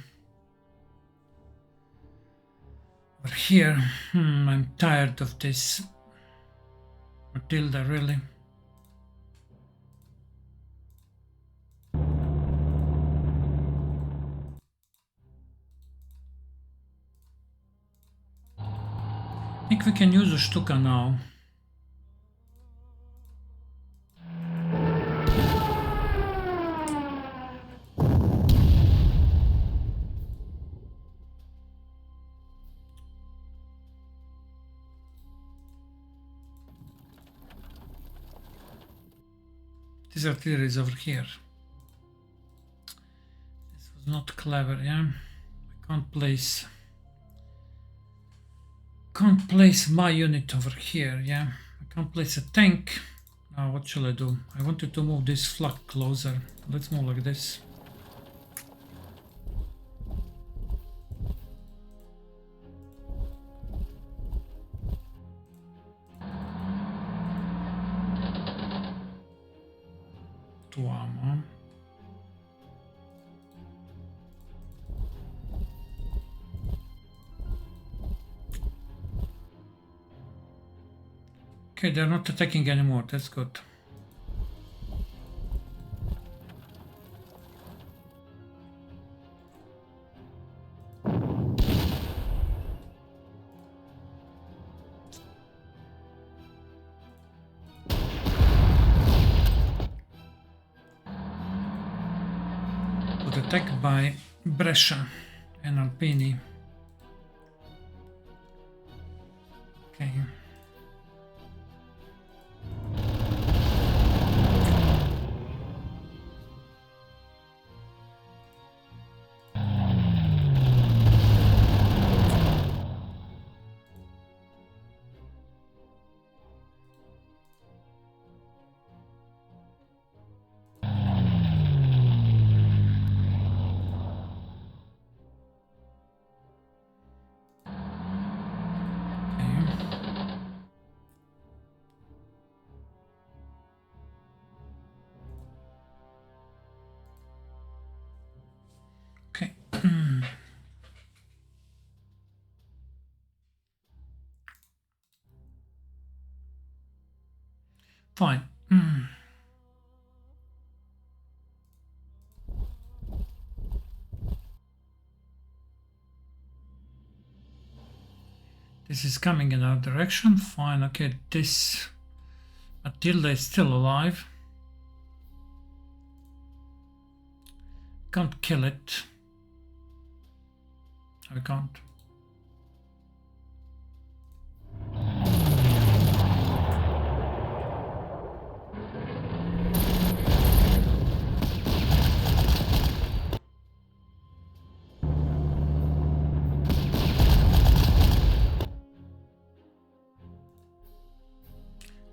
Over here, I'm tired of this Matilda, really. I think we can use a Stuka now. His artillery is over here. This was not clever, yeah? I can't place my unit over here, yeah? I can't place a tank. Now what shall I do? I wanted to move this flak closer. Let's move like this. Armor. Okay, they're not attacking anymore, that's good. Attacked by Brescia and Alpini. Okay. Fine. This is coming in our direction. Fine. Okay, this Matilda is still alive. Can't kill it. I can't.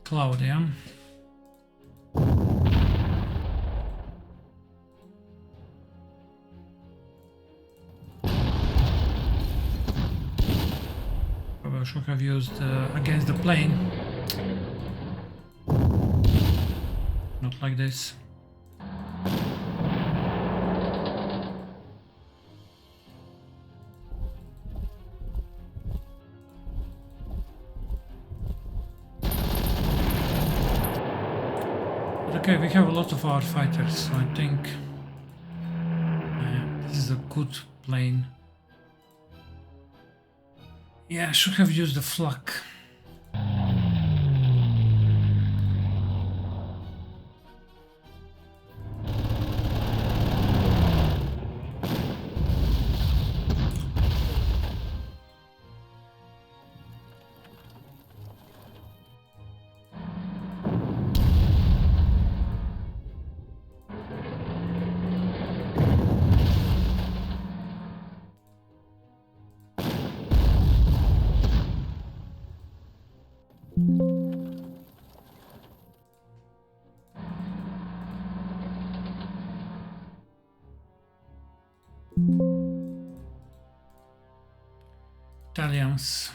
Claudia. Probably I should have used against the plane. Not like this. Okay, we have a lot of our fighters, so I think this is a good plane. Yeah, I should have used the flak. Italians.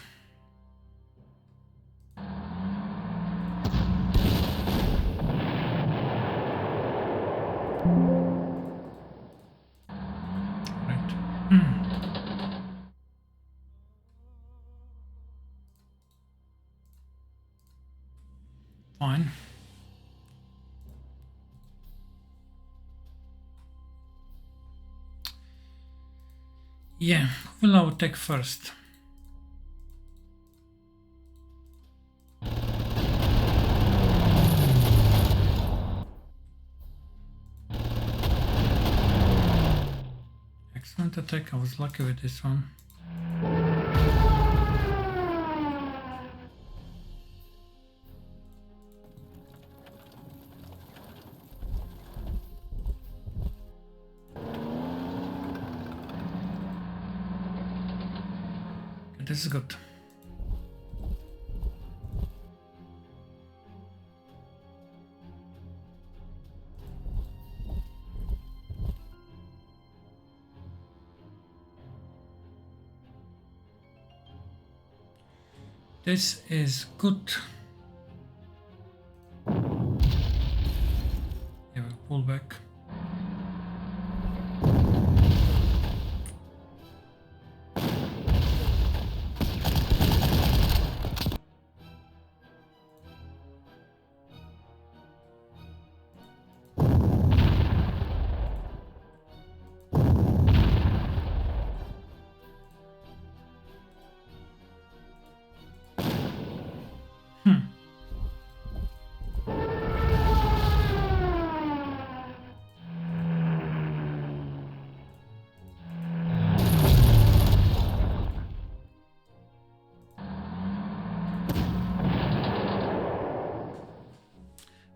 Right. Fine. Yeah, who will I attack first? Excellent attack, I was lucky with this one. this is good. This is good. Yeah, we'll pull back.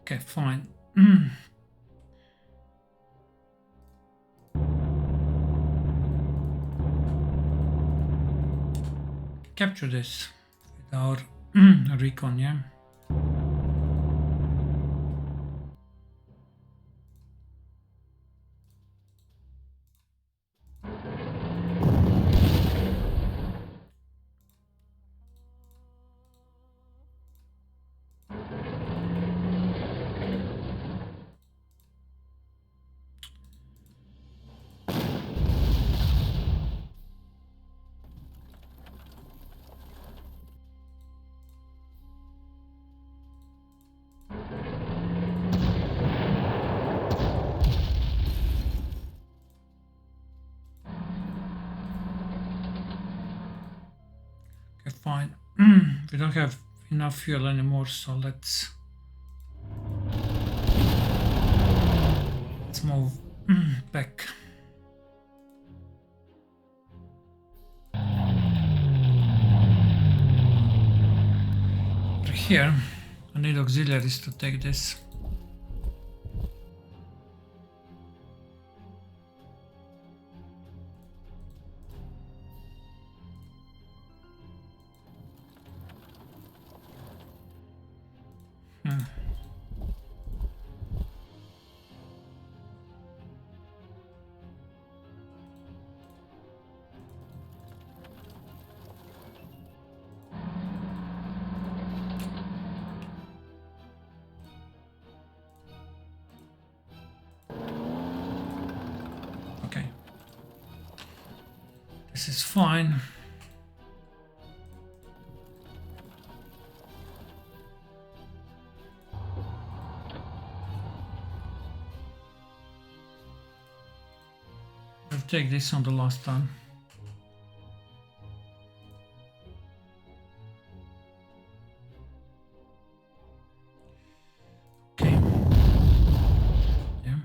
Okay, fine. Capture this with our recon, yeah? Okay, fine. We don't have enough fuel anymore, so let's move back. Here, I need auxiliaries to take this. Okay. This is fine. I'll take this on the last time. Okay. Yeah.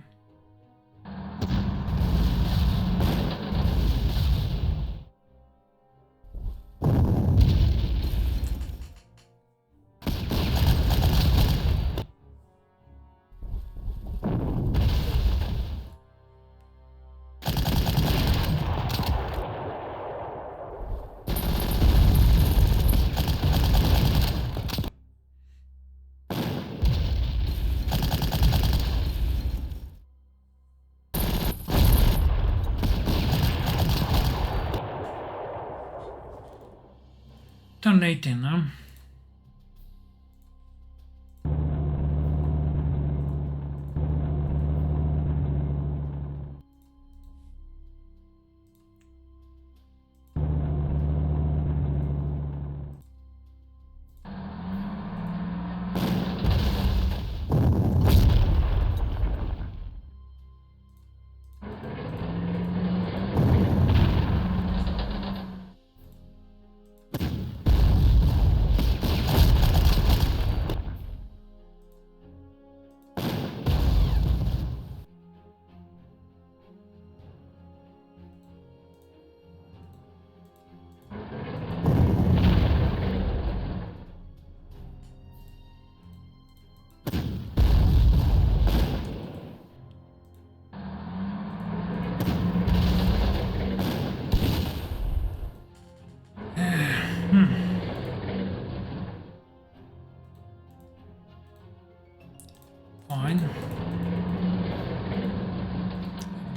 Turn 18, huh?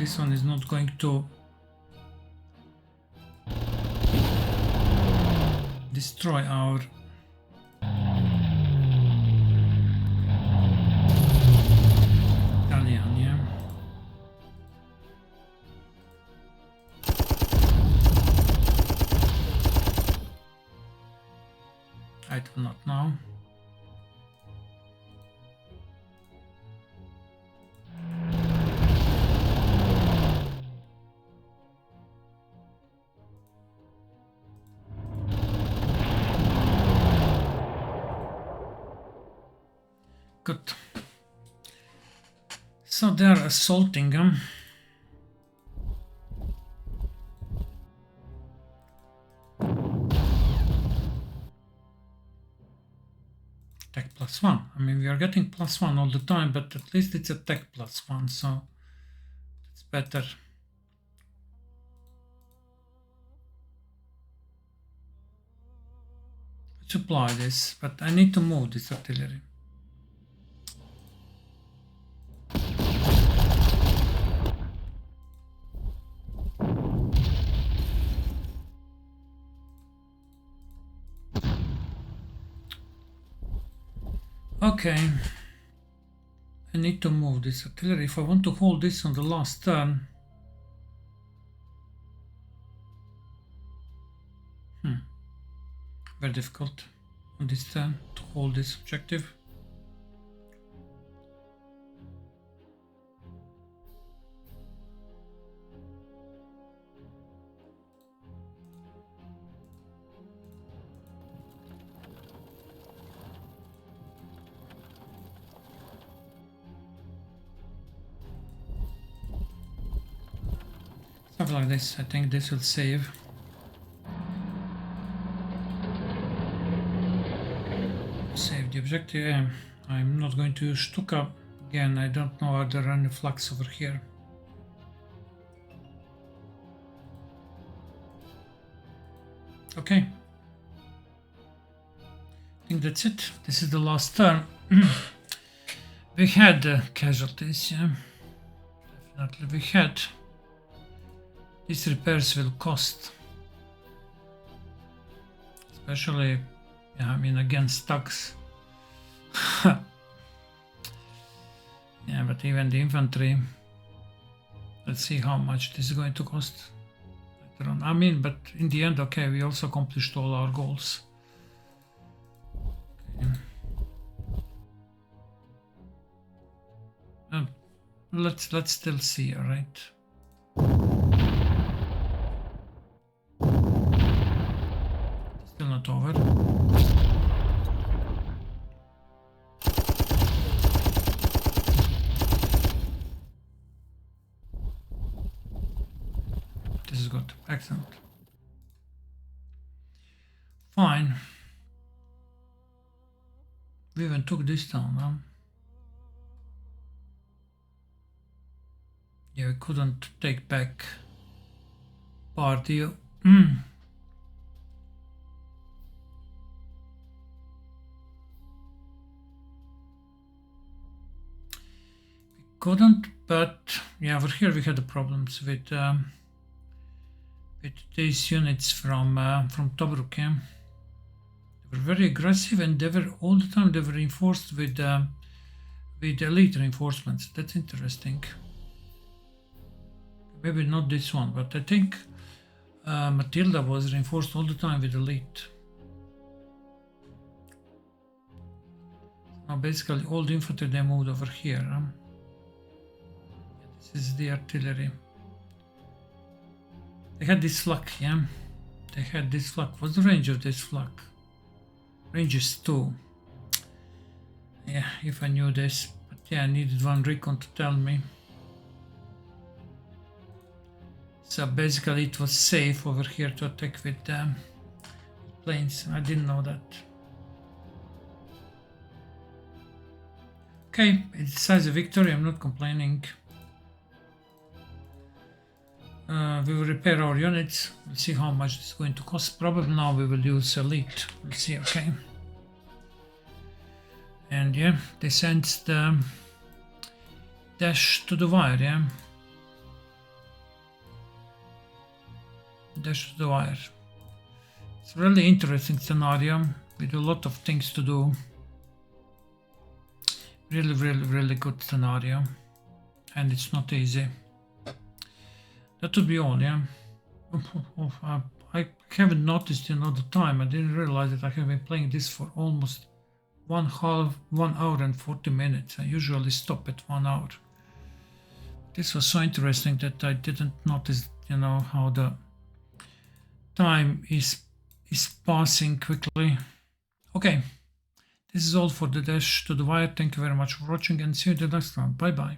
this one is not going to destroy our Italian, yeah. I do not know. Good. So they are assaulting them. Tech +1. I mean, we are getting +1 all the time, but at least it's a tech +1, so it's better. Supply this, but I need to move this artillery. Okay, I need to move this artillery if I want to hold this on the last turn. Very difficult on this turn to hold this objective. Something like this. I think this will save. Save the objective. I'm not going to use Stuka again. I don't know are there any flags over here. Okay. I think that's it. This is the last turn. We had casualties, yeah. Definitely we had. These repairs will cost. Especially, yeah, I mean, against thugs. Yeah, but even the infantry. Let's see how much this is going to cost later on. I mean, but in the end, okay, we also accomplished all our goals. Okay. Let's still see, all right? Still not over. This is good. Excellent. Fine. We even took this down, huh? Yeah, we couldn't take back party. We couldn't, but yeah, over here we had the problems with these units from Tobruk. Yeah? They were very aggressive, and they were all the time they were reinforced with elite reinforcements. That's interesting. Maybe not this one, but I think Matilda was reinforced all the time with elite. Now basically all the infantry they moved over here. This is the artillery. They had this flak, yeah? They had this flak. What's the range of this flak? Range is 2. Yeah, if I knew this. But yeah, I needed one recon to tell me. So basically it was safe over here to attack with planes. I didn't know that. Okay, it's size a victory, I'm not complaining. We will repair our units. We'll see how much it's going to cost. Probably now we will use elite. We'll see, okay. And yeah, this ends the dash to the wire, yeah. Dash to the wire. It's a really interesting scenario with a lot of things to do. Really good scenario, and it's not easy. That would be all, yeah. I haven't noticed the time. I didn't realize that I have been playing this for almost 1 hour and 40 minutes. I usually stop at 1 hour. This was so interesting that I didn't notice, how the time is passing quickly. Okay, this is all for the Dash to the Wire. Thank you very much for watching, and see you in the next one. Bye bye.